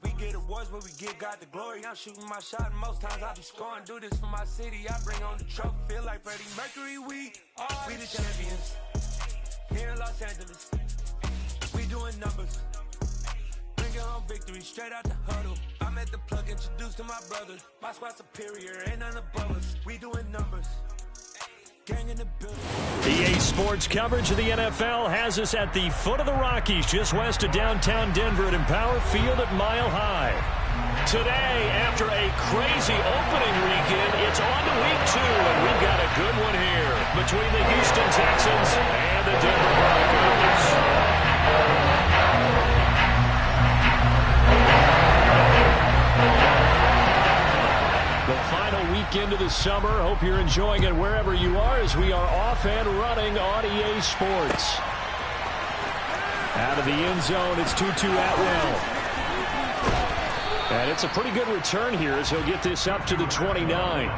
We get awards, but we give God the glory. I'm shooting my shot, and most times I be scoring. Do this for my city, I bring on the trophy. Feel like Freddie Mercury, we the champions. Here in Los Angeles, we doing numbers. Bringing home victory straight out the huddle. I met the plug, introduced to my brother. My squad superior, ain't none above us. We doing numbers. EA Sports coverage of the NFL has us at the foot of the Rockies, just west of downtown Denver at Empower Field at Mile High. Today, after a crazy opening weekend, it's on to week 2, and we've got a good one here between the Houston Texans and the Denver Broncos. The final weekend of the summer. Hope you're enjoying it wherever you are as we are off and running on EA Sports. Out of the end zone, it's 2-2 Atwell. And it's a pretty good return here as he'll get this up to the 29.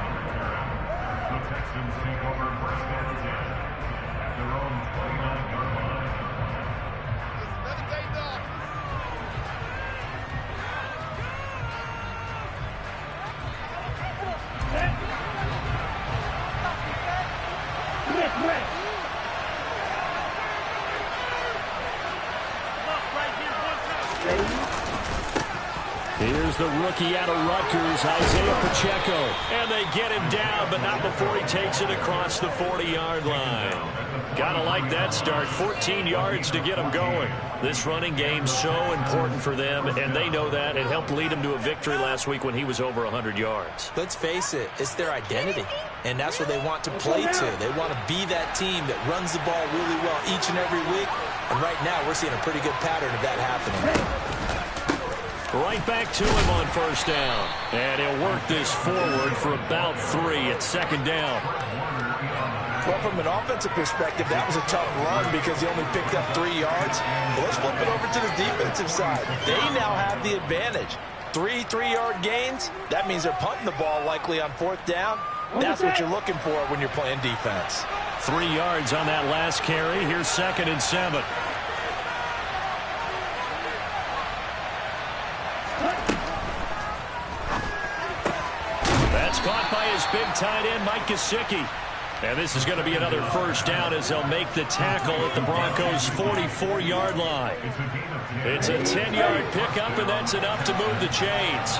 Here's the rookie out of Rutgers, Isaiah Pacheco. And they get him down, but not before he takes it across the 40-yard line. Gotta like that start. 14 yards to get him going. This running game's so important for them, and they know that. It helped lead him to a victory last week when he was over 100 yards. Let's face it, it's their identity, and that's what they want to play to. They want to be that team that runs the ball really well each and every week, and right now we're seeing a pretty good pattern of that happening. Right back to him on first down. And he'll work this forward for about 3 at second down. Well, from an offensive perspective, that was a tough run because he only picked up 3 yards. But let's flip it over to the defensive side. They now have the advantage. 3 3-yard gains, that means they're punting the ball likely on 4th down. That's what you're looking for when you're playing defense. 3 yards on that last carry. Here's 2nd and 7. Caught by his big tight end, Mike Gesicki. And this is going to be another first down as they'll make the tackle at the Broncos' 44-yard line. It's a 10-yard pickup, and that's enough to move the chains.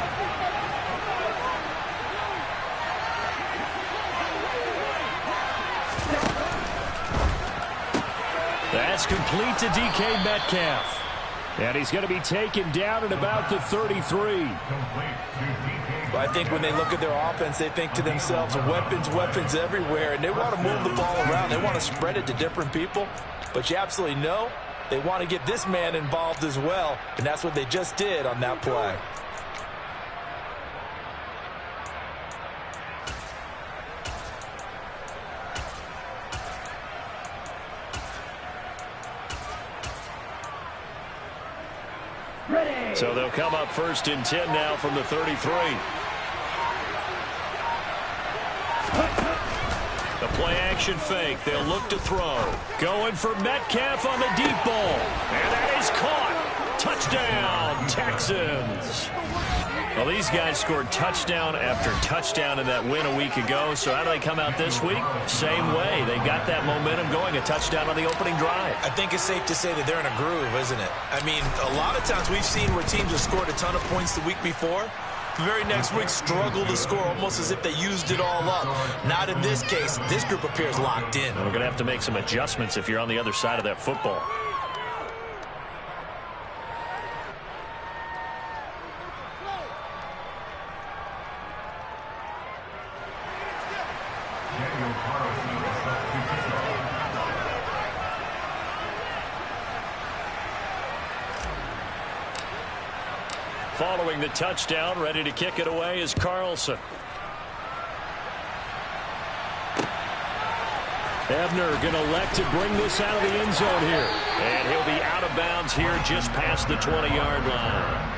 That's complete to DK Metcalf. And he's going to be taken down at about the 33. I think when they look at their offense, they think to themselves, weapons, weapons everywhere, and they want to move the ball around. They want to spread it to different people, but you absolutely know they want to get this man involved as well, and that's what they just did on that play. So they'll come up 1st and 10 now from the 33. The play action fake. They'll look to throw. Going for Metcalf on the deep ball. And that is caught. Touchdown, Texans. Well, these guys scored touchdown after touchdown in that win a week ago. So how do they come out this week? Same way. They got that momentum going. A touchdown on the opening drive. I think it's safe to say that they're in a groove, isn't it? I mean, a lot of times we've seen where teams have scored a ton of points the week before. The very next week struggle to score almost as if they used it all up. Not in this case. This group appears locked in. We're going to have to make some adjustments if you're on the other side of that football. Following the touchdown, ready to kick it away is Carlson. Ebner going to elect to bring this out of the end zone here. And he'll be out of bounds here just past the 20-yard line.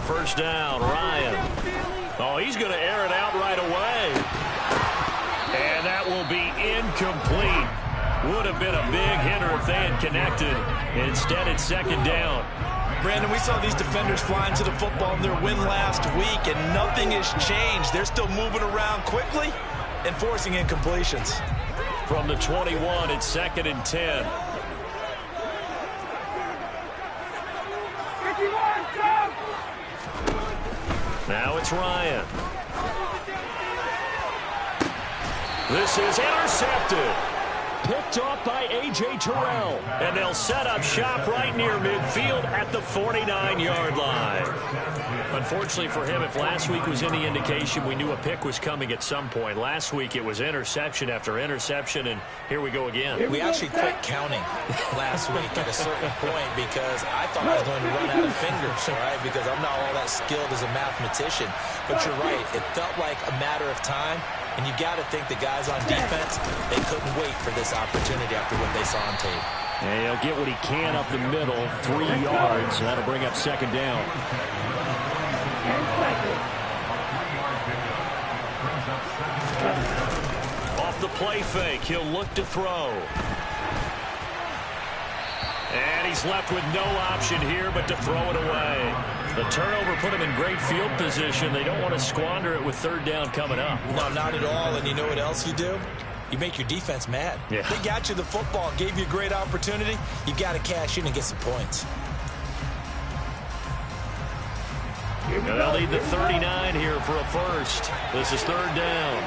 First down, Ryan. Oh, he's going to air it out right away. And that will be incomplete. Would have been a big hitter if they had connected. Instead, it's 2nd down. Brandon, we saw these defenders flying to the football in their win last week, and nothing has changed. They're still moving around quickly and forcing incompletions. From the 21, it's 2nd and 10. Now it's Ryan. This is intercepted. Picked off by A.J. Terrell. And they'll set up shop right near midfield at the 49-yard line. Unfortunately for him, if last week was any indication, we knew a pick was coming at some point. Last week it was interception after interception, and here we go again. We actually quit counting last week at a certain point because I thought I was going to run out of fingers, all right, because I'm not all that skilled as a mathematician. But you're right. It felt like a matter of time. And you got to think the guys on defense, they couldn't wait for this opportunity after what they saw on tape. And he'll get what he can up the middle, 3 yards. That'll bring up 2nd down. Off the play fake, he'll look to throw. And he's left with no option here but to throw it away. The turnover put him in great field position. They don't want to squander it with 3rd down coming up. No, not at all. And you know what else you do? You make your defense mad. Yeah. They got you the football, gave you a great opportunity. You got to cash in and get some points. And they'll need the 39 here for a first. This is 3rd down.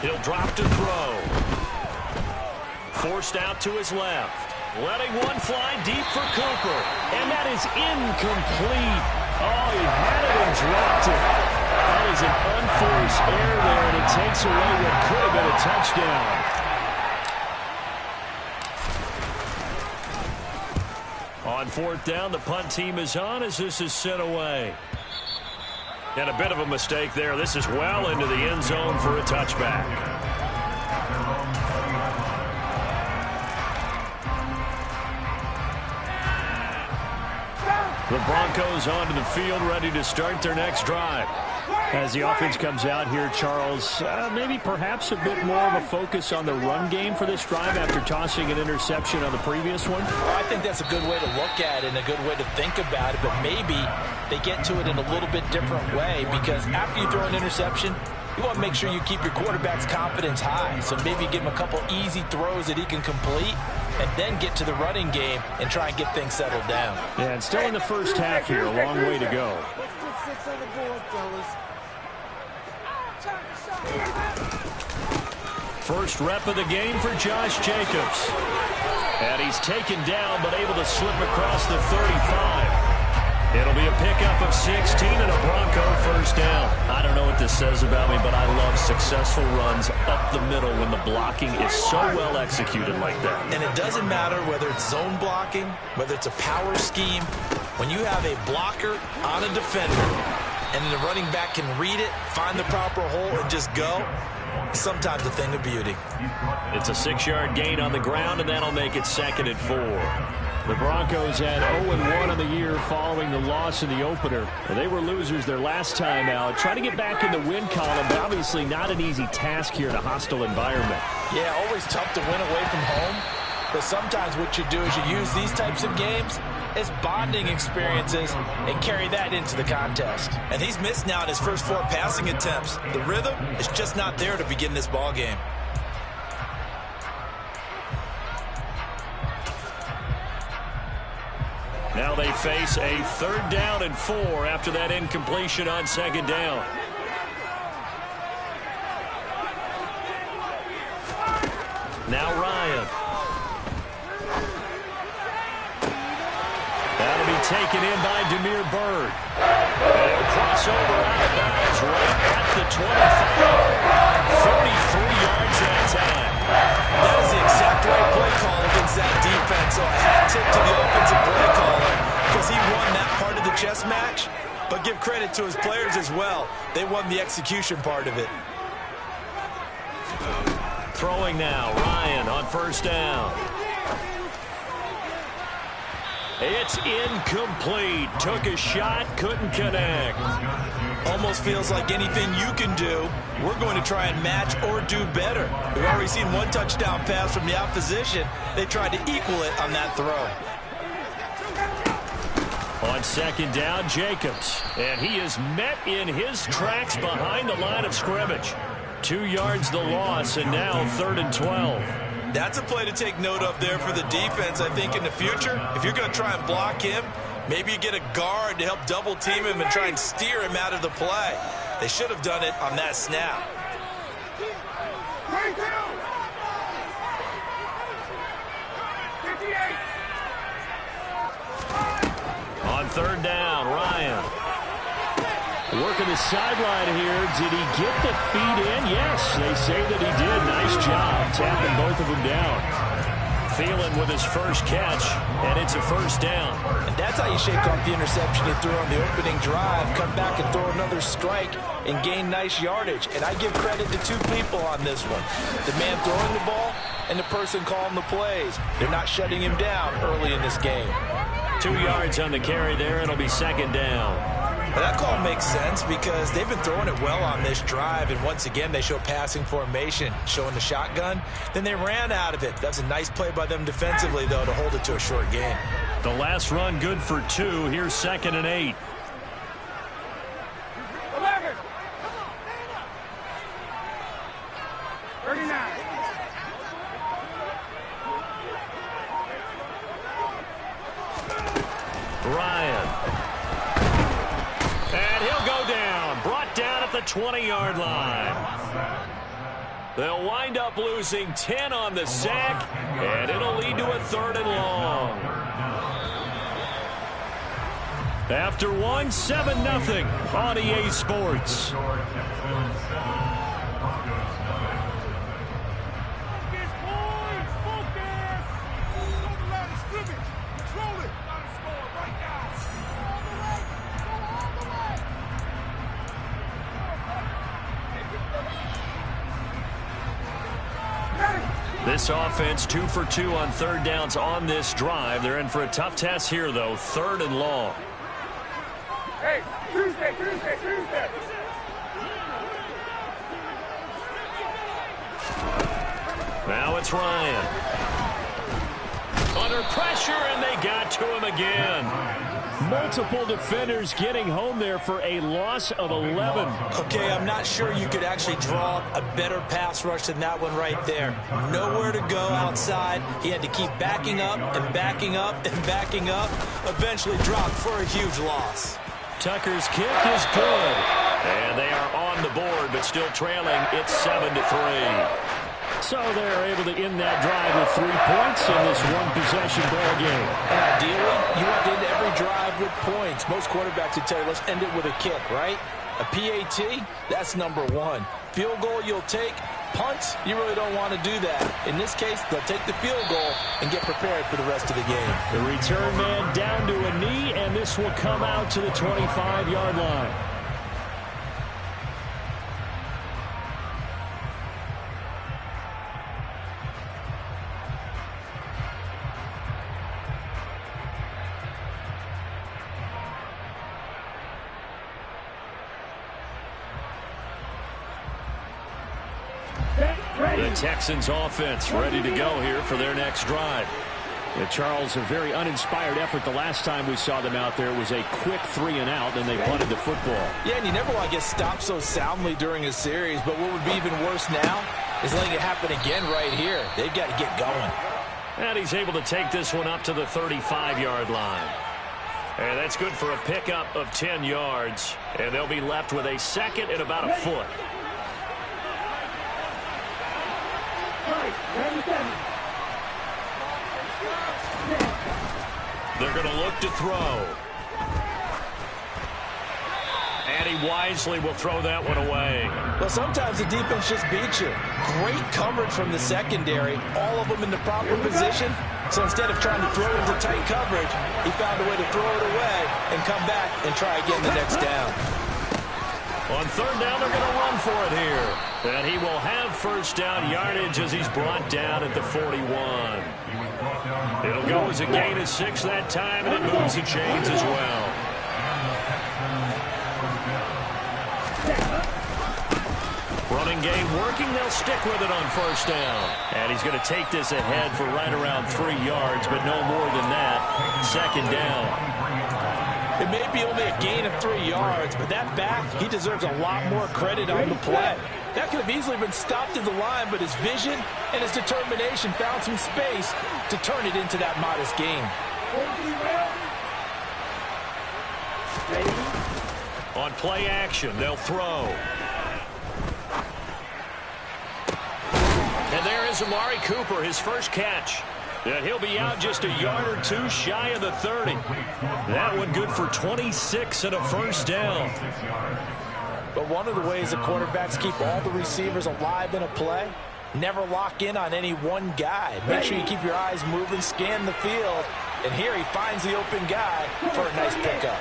He'll drop to throw. Forced out to his left. Letting one fly deep for Cooper. And that is incomplete. Oh, he had it and dropped it. That is an unforced error there, and it takes away what could have been a touchdown. On 4th down, the punt team is on as this is sent away. And a bit of a mistake there. This is well into the end zone for a touchback. The Broncos onto the field, ready to start their next drive. As the offense comes out here, Charles, maybe perhaps a bit more of a focus on the run game for this drive after tossing an interception on the previous one? Well, I think that's a good way to look at it and a good way to think about it, but maybe they get to it in a little bit different way, because after you throw an interception, you want to make sure you keep your quarterback's confidence high. So maybe give him a couple easy throws that he can complete and then get to the running game and try and get things settled down. Yeah, and still in the first half here, a long way to go. Let's put 6 on the board, fellas. First rep of the game for Josh Jacobs. And he's taken down, but able to slip across the 35. It'll be a pickup of 16 and a Bronco first down. I don't know what this says about me, but I love successful runs up the middle when the blocking is so well executed like that. And it doesn't matter whether it's zone blocking, whether it's a power scheme. When you have a blocker on a defender and the running back can read it, find the proper hole, and just go, sometimes a thing of beauty. It's a 6-yard gain on the ground, and that'll make it 2nd and 4. The Broncos had 0-1 on the year following the loss in the opener. They were losers their last time out. Trying to get back in the win column, but obviously not an easy task here in a hostile environment. Yeah, always tough to win away from home. But sometimes what you do is you use these types of games as bonding experiences and carry that into the contest. And he's missed now in his first 4 passing attempts. The rhythm is just not there to begin this ball game. Now they face a 3rd down and 4 after that incompletion on 2nd down. Now Ryan. That'll be taken in by Demir Bird. And a crossover out of bounds right at the 25. 33 yards that time. That is the exact right play call against that defense. So a hat tip to the offensive play caller, because he won that part of the chess match. But give credit to his players as well. They won the execution part of it. Throwing now, Ryan on 1st down. It's incomplete. Took a shot, couldn't connect. Almost feels like anything you can do, we're going to try and match or do better. We've already seen 1 touchdown pass from the opposition. They tried to equal it on that throw. On 2nd down, Jacobs. And he is met in his tracks behind the line of scrimmage. 2 yards the loss, and now 3rd and 12. That's a play to take note of there for the defense, I think, in the future. If you're going to try and block him, maybe you get a guard to help double team him and try and steer him out of the play. They should have done it on that snap. On 3rd down, Ryan. Working the sideline here. Did he get the feet in? Yes, they say that he did. Nice job tapping both of them down. Thielen with his first catch, and it's a 1st down. And that's how you shake off the interception he threw on the opening drive, come back and throw another strike and gain nice yardage. And I give credit to 2 people on this one. The man throwing the ball and the person calling the plays. They're not shutting him down early in this game. 2 yards on the carry there. It'll be 2nd down. But that call makes sense because they've been throwing it well on this drive, and once again they show passing formation, showing the shotgun. Then they ran out of it. That's a nice play by them defensively, though, to hold it to a short gain. The last run good for 2. Here's 2nd and 8. 11. 39. Ryan. And he'll go down. Brought down at the 20-yard line. They'll wind up losing 10 on the sack, and it'll lead to a 3rd and long. After 1, 7-0 on EA Sports. This offense 2 for 2 on 3rd downs on this drive. They're in for a tough test here, though. 3rd and long. Hey, Tuesday. Now it's Ryan. Under pressure, and they got to him again. Multiple defenders getting home there for a loss of 11. Okay, I'm not sure you could actually draw a better pass rush than that one right there. Nowhere to go outside. He had to keep backing up and backing up and backing up. Eventually dropped for a huge loss. Tucker's kick is good. And they are on the board, but still trailing. It's 7-3. So they're able to end that drive with 3 points in this one-possession ball game. And ideally, you want to end every drive with points. Most quarterbacks would tell you, let's end it with a kick, right? A PAT, that's number one. Field goal you'll take. Punts, you really don't want to do that. In this case, they'll take the field goal and get prepared for the rest of the game. The return man down to a knee, and this will come out to the 25-yard line. The Texans offense ready to go here for their next drive. Yeah, Charles, a very uninspired effort the last time we saw them out there. It was a quick 3-and-out, and they punted the football. Yeah, and you never want to get stopped so soundly during a series, but what would be even worse now is letting it happen again right here. They've got to get going. And he's able to take this one up to the 35-yard line. And that's good for a pickup of 10 yards. And they'll be left with a second and about a foot. They're going to look to throw. And he wisely will throw that one away. Well, sometimes the defense just beats you. Great coverage from the secondary. All of them in the proper position. So instead of trying to throw into tight coverage, he found a way to throw it away and come back and try again the next down. On third down, they're going to run for it here. And he will have first down yardage as he's brought down at the 41. It'll go as a gain of 6 that time, and it moves the chains as well. Running game working. They'll stick with it on first down. And he's going to take this ahead for right around 3 yards, but no more than that. Second down. It may be only a gain of 3 yards, but that back, he deserves a lot more credit on the play. That could have easily been stopped at the line, but his vision and his determination found some space to turn it into that modest gain. On play action, they'll throw. And there is Amari Cooper, his first catch. And he'll be out just a yard or two shy of the 30. That one good for 26 and a first down. But one of the ways the quarterbacks keep all the receivers alive in a play, never lock in on any one guy. Make sure you keep your eyes moving, scan the field. And here he finds the open guy for a nice pickup.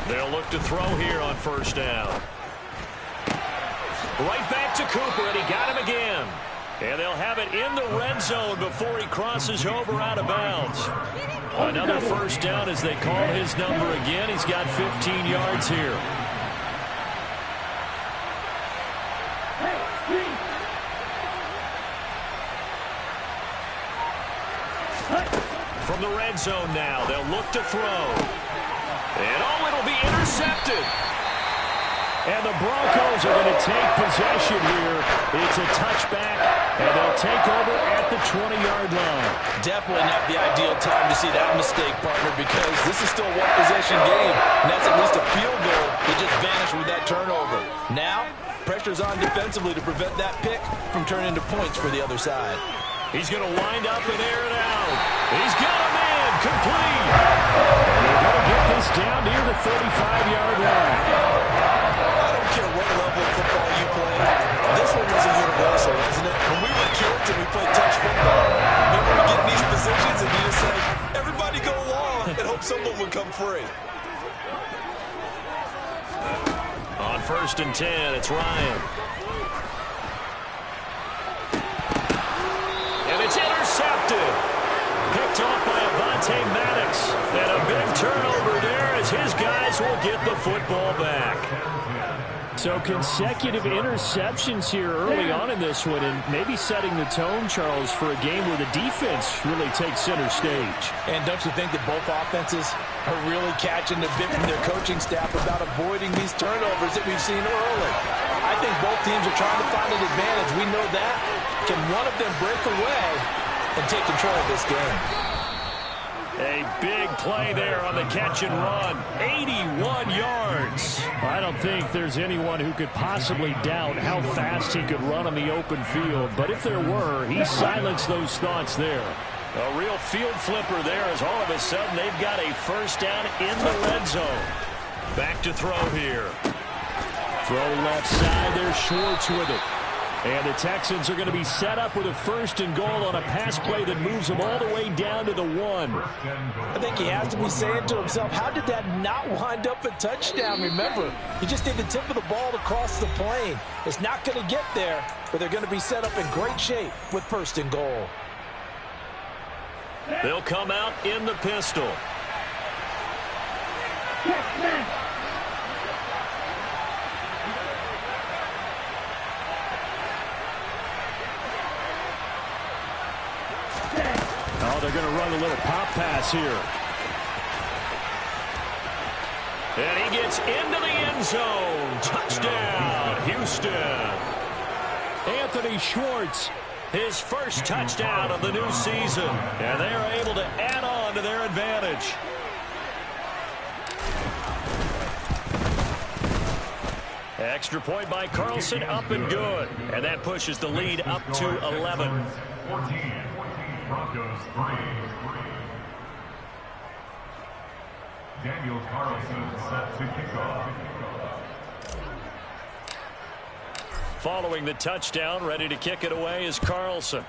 They'll look to throw here on first down. Right back to Cooper, and he got him again. And they'll have it in the red zone before he crosses over out of bounds. Another first down as they call his number again. He's got 15 yards here. From the red zone now, they'll look to throw. And it'll be intercepted. And the Broncos are going to take possession here. It's a touchback, and they'll take over at the 20-yard line. Definitely not the ideal time to see that mistake, partner, because this is still a one-possession game, and that's at least a field goal that just vanished with that turnover. Now, pressure's on defensively to prevent that pick from turning into points for the other side. He's going to wind up and air it out. He's got a man complete. And they're going to get this down near the 35-yard line. I don't care what level of football you play. This one was a universal, wasn't it? When we were kids and we played touch football, remember we get in these positions and you just say, everybody go long and hope someone would come free. On first and 10, it's Ryan. And it's intercepted. Picked off by Avonte Maddox. And a big turnover there as as his guys will get the football back. So consecutive interceptions here early on in this one, and maybe setting the tone, Charles, for a game where the defense really takes center stage. And don't you think that both offenses are really catching the bit from their coaching staff about avoiding these turnovers that we've seen early? I think both teams are trying to find an advantage. We know that. Can one of them break away and take control of this game? A big play there on the catch and run. 81 yards. I don't think there's anyone who could possibly doubt how fast he could run on the open field. But if there were, he silenced those thoughts there. A real field flipper there as all of a sudden they've got a first down in the red zone. Back to throw here. Throw left side. There's Schwartz with it. And the Texans are going to be set up with a first and goal on a pass play that moves them all the way down to the 1. I think he has to be saying to himself, how did that not wind up a touchdown? Remember, he just did the tip of the ball across the plane. It's not going to get there, but they're going to be set up in great shape with first and goal. They'll come out in the pistol. Oh, they're going to run a little pop pass here. And he gets into the end zone. Touchdown, Houston. Anthony Schwartz. His first touchdown of the new season. And they are able to add on to their advantage. Extra point by Carlson, up and good. And that pushes the lead up to 11. 14. Broncos 3. Daniel Carlson set to kick off. Following the touchdown, ready to kick it away is Carlson.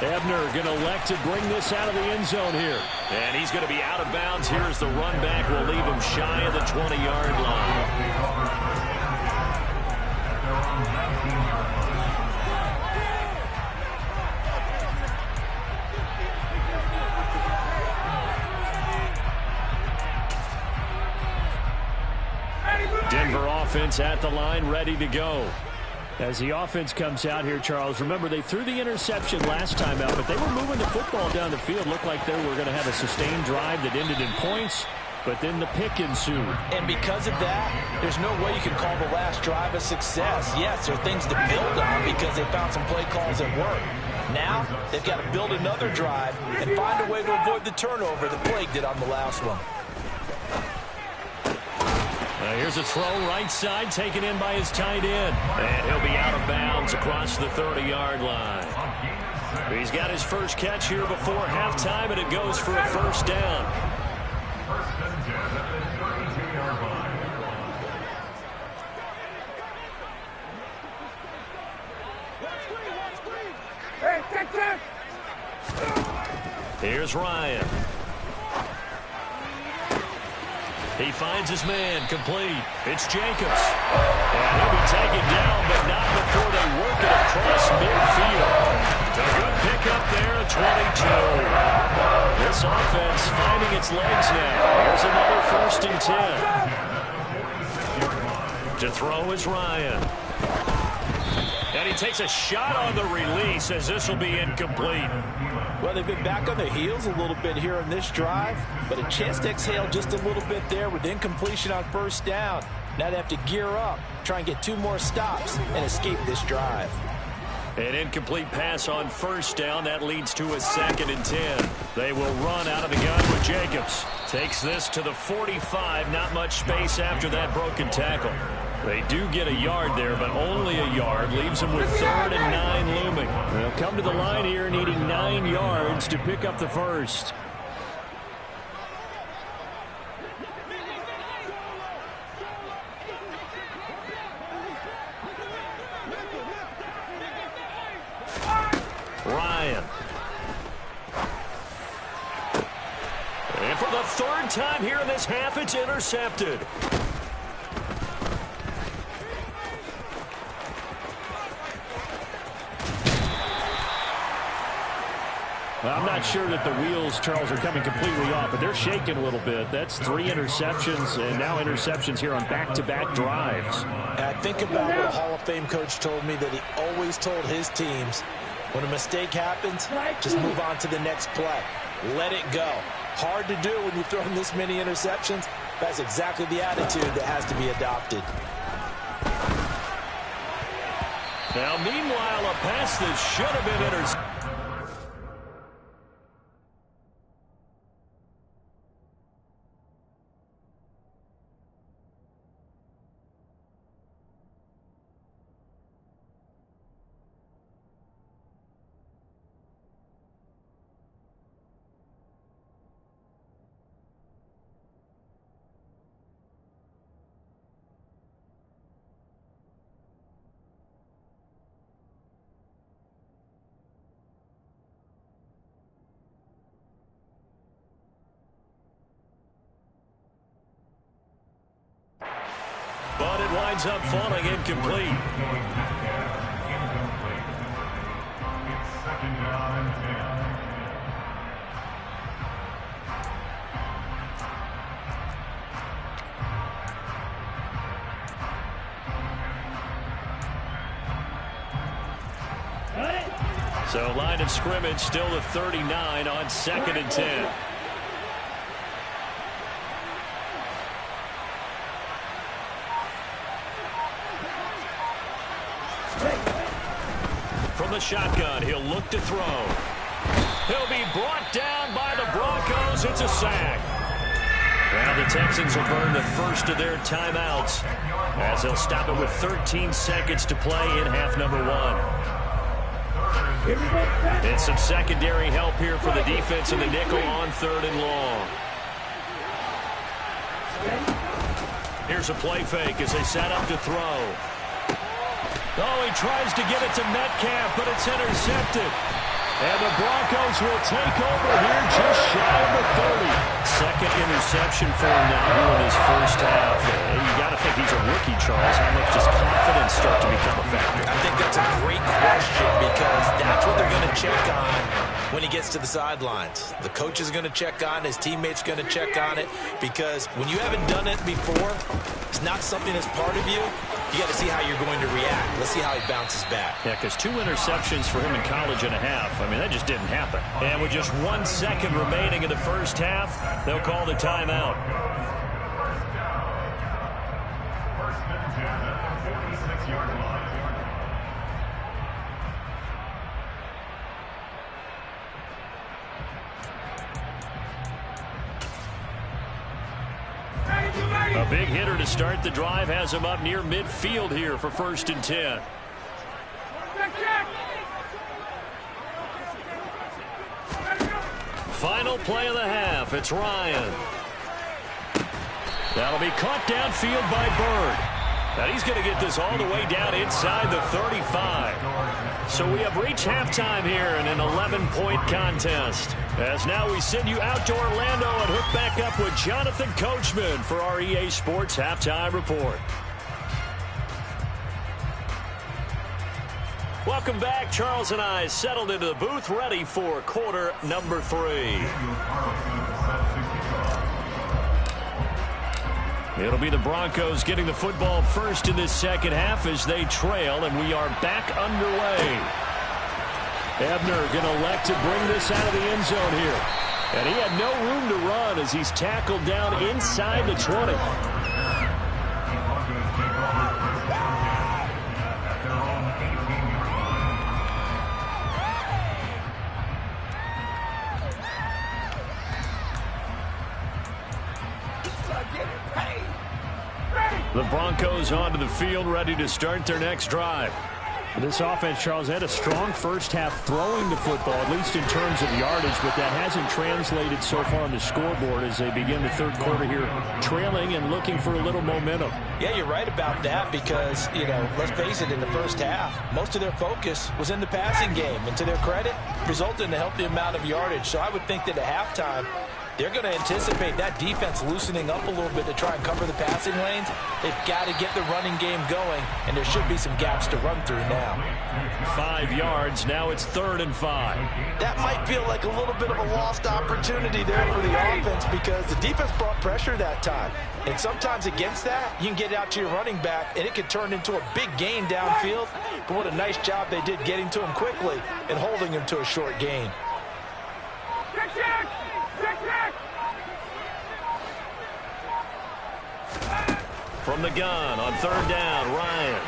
Ebner going to elect to bring this out of the end zone here. And he's going to be out of bounds here as the run back will leave him shy of the 20-yard line. Denver offense at the line, ready to go. As the offense comes out here, Charles, remember they threw the interception last time out, but they were moving the football down the field. Looked like they were going to have a sustained drive that ended in points, but then the pick ensued. And because of that, there's no way you can call the last drive a success. Yes, there are things to build on because they found some play calls that work. Now, they've got to build another drive and find a way to avoid the turnover that plagued it on the last one. Here's a throw right side taken in by his tight end. And he'll be out of bounds across the 30-yard line. He's got his first catch here before halftime, and it goes for a first down. First and 10 at the 32-yard line. Hey, check. Here's Ryan. He finds his man, complete. It's Jacobs. And he'll be taken down, but not before they work it across midfield. A good pickup there at 22. This offense finding its legs now. Here's another first and 10. To throw is Ryan. And he takes a shot on the release as this will be incomplete. Well, they've been back on their heels a little bit here in this drive, but a chance to exhale just a little bit there with incompletion on first down. Now they have to gear up, try and get 2 more stops, and escape this drive. An incomplete pass on first down. That leads to a 2nd and 10. They will run out of the gun with Jacobs. Takes this to the 45. Not much space after that broken tackle. They do get a yard there, but only a yard. Leaves them with 3rd and 9 looming. They'll come to the line here needing 9 yards to pick up the first. Ryan. And for the 3rd time here in this half, it's intercepted. I'm not sure that the wheels, Charles, are coming completely off, but they're shaking a little bit. That's 3 interceptions, and now interceptions here on back-to-back drives. And I think about what a Hall of Fame coach told me, that he always told his teams, when a mistake happens, just move on to the next play. Let it go. Hard to do when you've thrown this many interceptions. That's exactly the attitude that has to be adopted. Now, meanwhile, a pass that should have been intercepted. But it winds up falling incomplete. Incomplete. It's 2nd down and 10. So line of scrimmage still the 39 on 2nd and 10. From the shotgun, he'll look to throw. He'll be brought down by the Broncos. It's a sack. Now the Texans will burn the first of their timeouts as they'll stop it with 13 seconds to play in half number 1. And some secondary help here for the defense in the nickel on 3rd and long. Here's a play fake as they set up to throw. Oh, he tries to get it to Metcalf, but it's intercepted. And the Broncos will take over here just shy of the 30. Second interception for him now here in his first half. You got to think he's a rookie, Charles. How much does confidence start to become a factor? I think that's a great question, because that's what they're going to check on when he gets to the sidelines. The coach is going to check on, his teammates going to check on it, because when you haven't done it before, it's not something that's part of you. You got to see how you're going to react. Let's see how he bounces back. Yeah, because 2 interceptions for him in college and a half. I mean, that just didn't happen. And with just 1 second remaining in the first half, they'll call the timeout. First and 10 at the 46-yard line. A big hitter to start the drive has him up near midfield here for 1st and 10. Final play of the half. It's Ryan. That'll be caught downfield by Bird. Now he's going to get this all the way down inside the 35. So we have reached halftime here in an 11-point contest. As now we send you out to Orlando and hook back up with Jonathan Coachman for our EA Sports Halftime Report. Welcome back. Charles and I settled into the booth, ready for quarter number 3. It'll be the Broncos getting the football first in this second half as they trail, and we are back underway. Ebner going to elect to bring this out of the end zone here. And he had no room to run as he's tackled down inside the 20. The Broncos onto the field, ready to start their next drive. This offense, Charles, had a strong first half throwing the football, at least in terms of yardage, but that hasn't translated so far on the scoreboard as they begin the third quarter here, trailing and looking for a little momentum. Yeah, you're right about that because, you know, let's face it, in the first half, most of their focus was in the passing game, and to their credit, resulted in a healthy amount of yardage. So I would think that at halftime, They're going to anticipate that defense loosening up a little bit to try and cover the passing lanes. They've got to get the running game going, and there should be some gaps to run through now. 5 yards. Now it's 3rd and 5. That might feel like a little bit of a lost opportunity there for the offense because the defense brought pressure that time. And sometimes against that, you can get out to your running back, and it could turn into a big gain downfield. But what a nice job they did getting to him quickly and holding him to a short gain. From the gun on 3rd down, Ryan.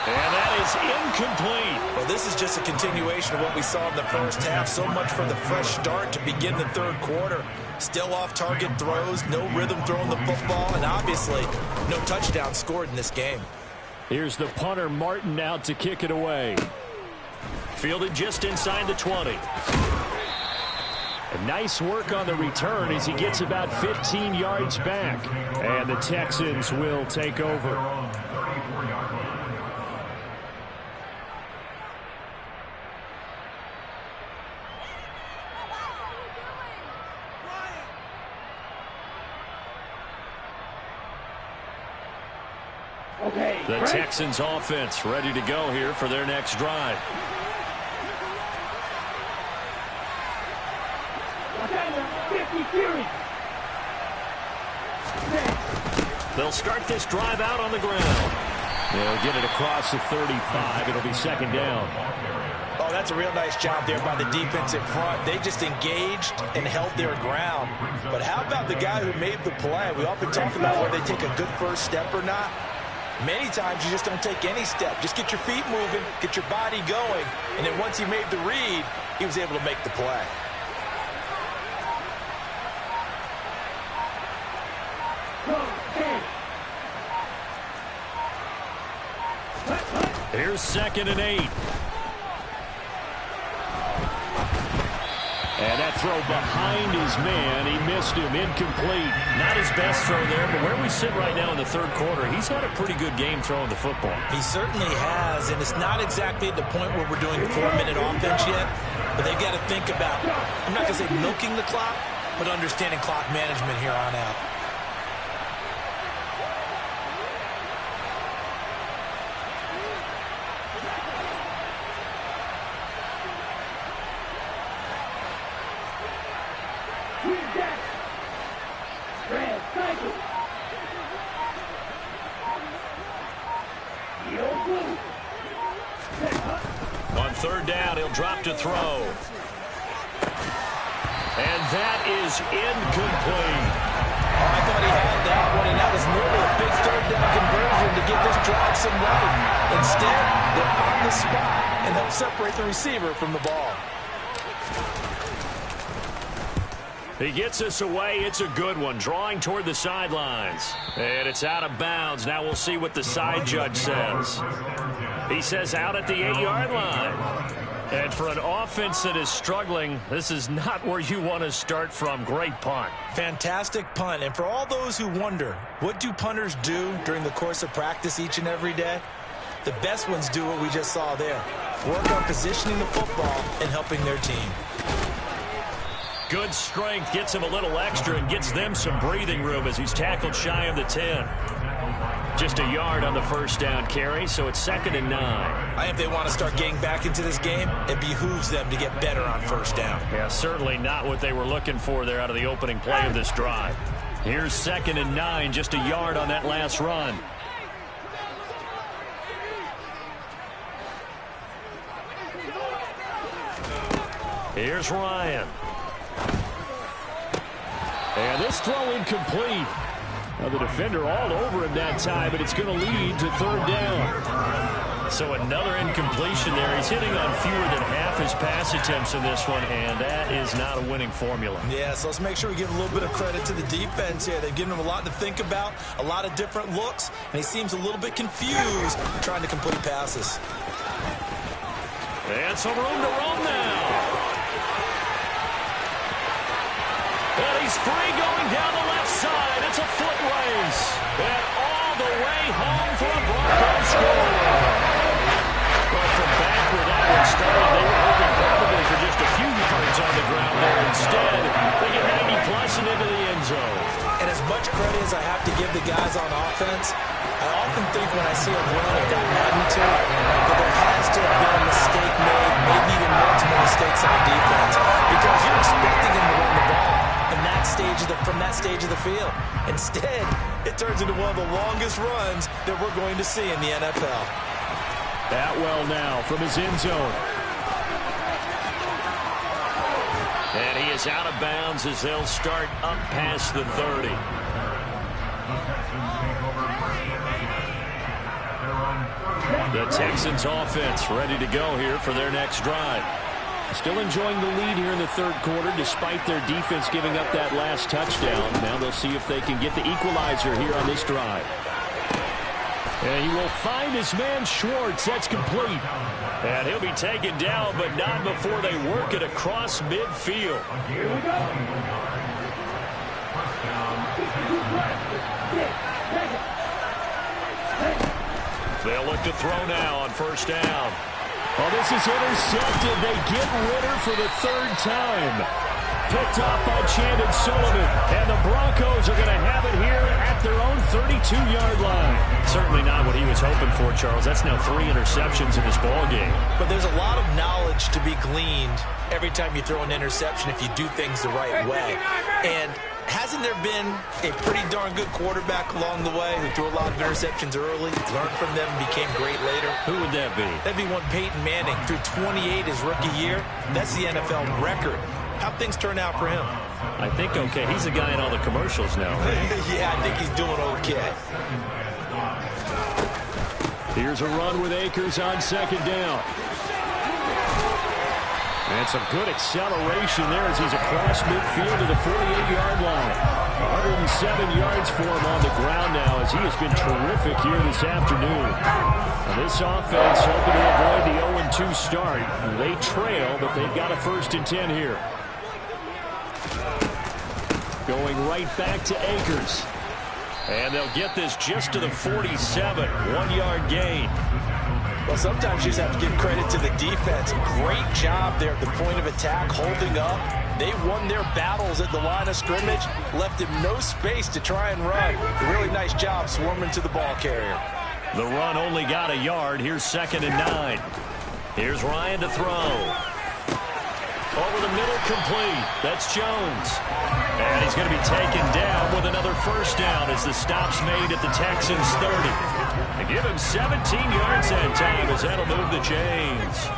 And that is incomplete. Well, this is just a continuation of what we saw in the first half. So much for the fresh start to begin the 3rd quarter. Still off-target throws, no rhythm throwing the football, and obviously no touchdown scored in this game. Here's the punter, Martin, out to kick it away. Fielded just inside the 20. Nice work on the return as he gets about 15 yards back. And the Texans will take over. The Texans offense ready to go here for their next drive. They'll start this drive out on the ground. They'll get it across the 35. It'll be 2nd down. Oh, that's a real nice job there by the defense in front. They just engaged and held their ground. But how about the guy who made the play? We often talk about whether they take a good first step or not. Many times you just don't take any step. Just get your feet moving, get your body going, and then once he made the read, he was able to make the play. Here's 2nd and 8. And that throw behind his man. He missed him. Incomplete. Not his best throw there, but where we sit right now in the 3rd quarter, he's had a pretty good game throwing the football. He certainly has, and it's not exactly at the point where we're doing 4-minute offense yet, but they've got to think about, I'm not going to say milking the clock, but understanding clock management here on out. On 3rd down, he'll drop to throw. And that is incomplete. Oh, I thought he had that one, and that was nearly a big 3rd down conversion to get this drive some life. Instead, they're on the spot and help separate the receiver from the ball. He gets us away. It's a good one. Drawing toward the sidelines. And it's out of bounds. Now we'll see what the side judge says. He says out at the 8-yard line. And for an offense that is struggling, this is not where you want to start from. Great punt. Fantastic punt. And for all those who wonder, what do punters do during the course of practice each and every day? The best ones do what we just saw there. Work on positioning the football and helping their team. Good strength, gets him a little extra and gets them some breathing room as he's tackled shy of the 10. Just a yard on the 1st down carry, so it's 2nd and 9. I think they want to start getting back into this game. It behooves them to get better on 1st down. Yeah, certainly not what they were looking for there out of the opening play of this drive. Here's 2nd and 9, just a yard on that last run. Here's Ryan. And this throw incomplete. Now the defender all over him that time, but it's going to lead to 3rd down. So another incompletion there. He's hitting on fewer than half his pass attempts in this one, and that is not a winning formula. Yeah, so let's make sure we give a little bit of credit to the defense here. They've given him a lot to think about, a lot of different looks, and he seems a little bit confused trying to complete passes. And some room to roam now. And he's free going down the left side. It's a foot race. And all the way home for a Broncos score. Well, from back where that one started, they were hoping probably for just a few yards on the ground there. Instead, they get 90-plus is I have to give the guys on offense. I often think when I see a run of that magnitude that there has to have been a mistake made, maybe even multiple mistakes on defense, because you're expecting them to run the ball from that stage of the field. Instead, it turns into one of the longest runs that we're going to see in the NFL. Atwell now from his end zone. And he is out of bounds as they'll start up past the 30. The Texans offense ready to go here for their next drive. Still enjoying the lead here in the third quarter despite their defense giving up that last touchdown. Now they'll see if they can get the equalizer here on this drive. And he will find his man Schwartz. That's complete. And he'll be taken down, but not before they work it across midfield. Here we go. They'll look to throw now on first down. Oh, this is intercepted. They get Ritter for the third time. Picked off by Chandon Sullivan. And the Broncos are going to have it here at their own 32-yard line. Certainly not what he was hoping for, Charles. That's now 3 interceptions in this ballgame. But there's a lot of knowledge to be gleaned every time you throw an interception if you do things the right way. And hasn't there been a pretty darn good quarterback along the way who threw a lot of interceptions early, learned from them, and became great later? Who would that be? That'd be one Peyton Manning. Threw 28 his rookie year. That's the NFL record. How'd things turn out for him? I think okay. He's a guy in all the commercials now. Yeah, I think he's doing okay. Here's a run with Akers on second down. And some good acceleration there as he's across midfield to the 48-yard line. 107 yards for him on the ground now as he has been terrific here this afternoon. Now this offense hoping to avoid the 0-2 start. They trail, but they've got a 1st and 10 here. Going right back to Akers. And they'll get this just to the 47. 1-yard gain. Well, sometimes you just have to give credit to the defense. Great job there at the point of attack, holding up. They won their battles at the line of scrimmage, left him no space to try and run. A really nice job swarming to the ball carrier. The run only got a yard. Here's 2nd and 9. Here's Ryan to throw. Over the middle, complete. That's Jones. And he's going to be taken down with another 1st down as the stop's made at the Texans' 30. They give him 17 yards that time as that'll move the chains.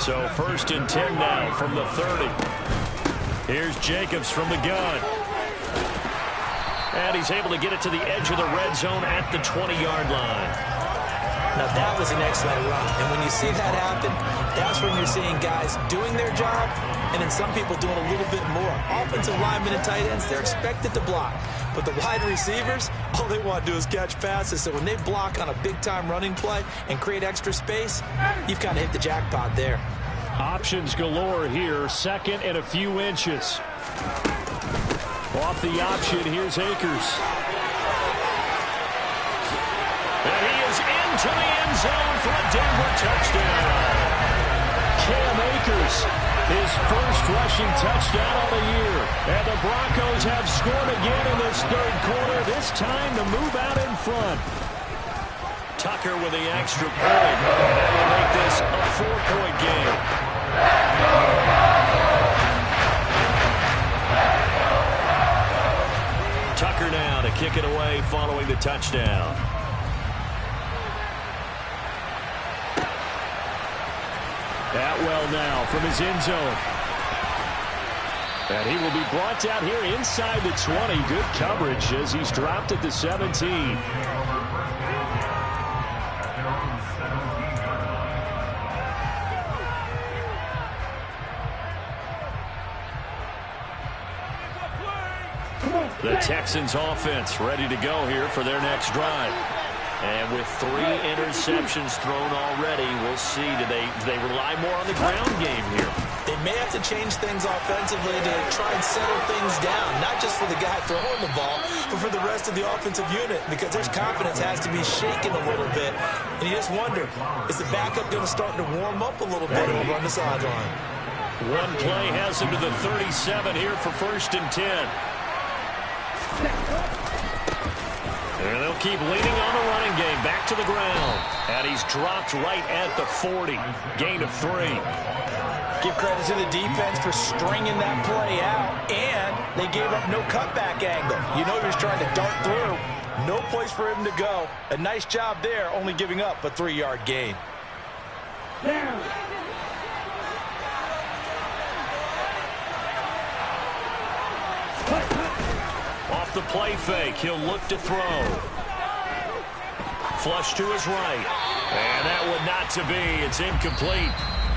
So 1st and 10 now from the 30. Here's Jacobs from the gun. And he's able to get it to the edge of the red zone at the 20-yard line. Now, that was an excellent run. And when you see that happen, that's when you're seeing guys doing their job and then some people doing a little bit more. Offensive linemen and tight ends, they're expected to block. But the wide receivers, all they want to do is catch passes. So when they block on a big-time running play and create extra space, you've kind of hit the jackpot there. Options galore here. 2nd and a few inches. Off the option, here's Akers. And he is into the end zone for a Denver touchdown. Cam Akers, his 1st rushing touchdown of the year. And the Broncos have scored again in this 3rd quarter, this time to move out in front. Tucker with the extra point. That will make this a 4-point game. Tucker now to kick it away following the touchdown. Atwell now from his end zone. And he will be brought down here inside the 20. Good coverage as he's dropped at the 17. The Texans offense ready to go here for their next drive. And with 3 interceptions thrown already, we'll see. Do they rely more on the ground game here? They may have to change things offensively to try and settle things down, not just for the guy throwing the ball, but for the rest of the offensive unit, because their confidence has to be shaken a little bit. And you just wonder, is the backup going to start to warm up a little bit over on the sideline? One play has him to the 37 here for 1st and 10. They'll keep leaning on the running game. Back to the ground. And he's dropped right at the 40. Gain of 3. Give credit to the defense for stringing that play out, and they gave up no cutback angle. You know he was trying to dart through. No place for him to go. A nice job there, only giving up a 3-yard gain. Down. Off the play fake, he'll look to throw. Flush to his right. And that would not to be. It's incomplete.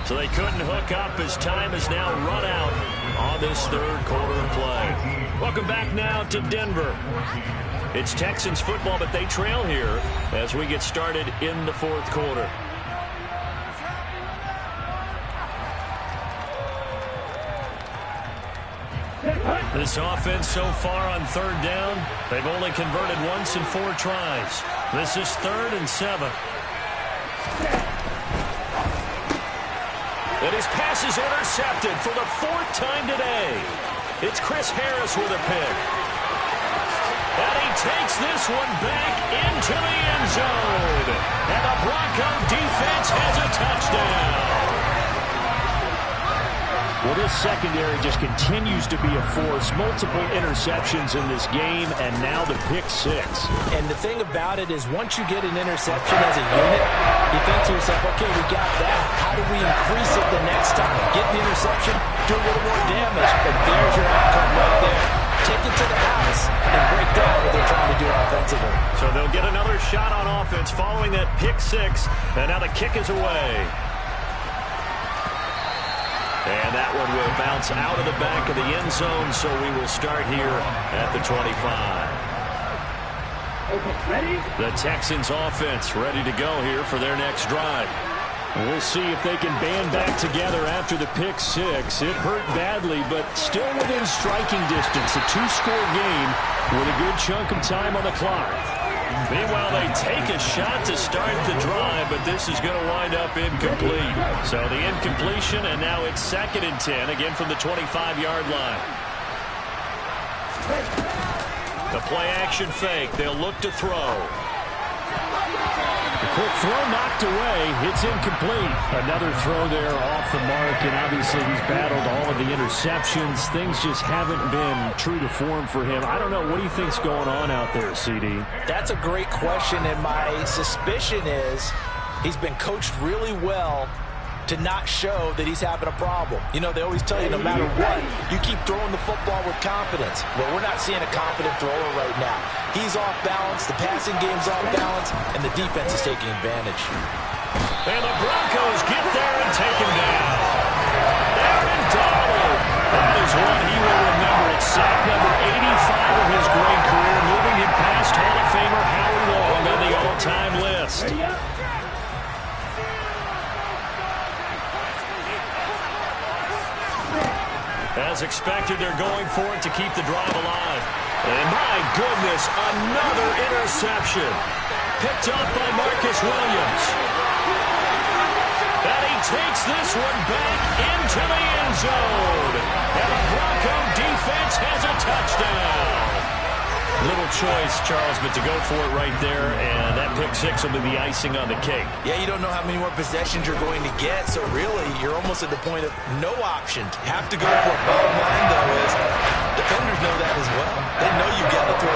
So they couldn't hook up as time has now run out on this third quarter of play. Welcome back now to Denver. It's Texans football, but they trail here as we get started in the fourth quarter. This offense so far on third down, they've only converted once in 4 tries. This is 3rd and 7. And his pass is intercepted for the 4th time today. It's Chris Harris with a pick. And he takes this one back into the end zone. And the Bronco defense has a touchdown. Well, this secondary just continues to be a force. Multiple interceptions in this game, and now the pick 6. And the thing about it is once you get an interception as a unit, you think to yourself, okay, we got that. How do we increase it the next time? Get the interception, do a little more damage. And there's your outcome right there. Take it to the house and break down what they're trying to do offensively. So they'll get another shot on offense following that pick 6. And now the kick is away. And that one will bounce out of the back of the end zone, so we will start here at the 25. Ready? The Texans offense ready to go here for their next drive. We'll see if they can band back together after the pick 6. It hurt badly, but still within striking distance. A 2-score game with a good chunk of time on the clock. Meanwhile, they take a shot to start the drive, but this is going to wind up incomplete. So the incompletion, and now it's 2nd and 10, again from the 25-yard line. The play-action fake. They'll look to throw. The quick throw knocked away. It's incomplete. Another throw there off the mark, and obviously he's battled all of the interceptions. Things just haven't been true to form for him. I don't know. What do you think's going on out there, CD? That's a great question, and my suspicion is he's been coached really well to not show that he's having a problem. You know, they always tell you no matter what, you keep throwing the football with confidence. Well, we're not seeing a confident thrower right now. He's off balance, the passing game's off balance, and the defense is taking advantage. And the Broncos get there and take him down. Aaron Donald. That is one he will remember. It's sack number 85 of his great career, moving him past Hall of Famer Howie Long on the all-time list. As expected, they're going for it to keep the drive alive. And my goodness, another interception. Picked up by Marcus Williams. And he takes this one back into the end zone. And the Bronco defense has a touchdown. Little choice, Charles, but to go for it right there, and that pick 6 will be the icing on the cake. Yeah, you don't know how many more possessions you're going to get, so really, you're almost at the point of no options. Have to go for it. Bottom line, though, is defenders know that as well. They know you've got to throw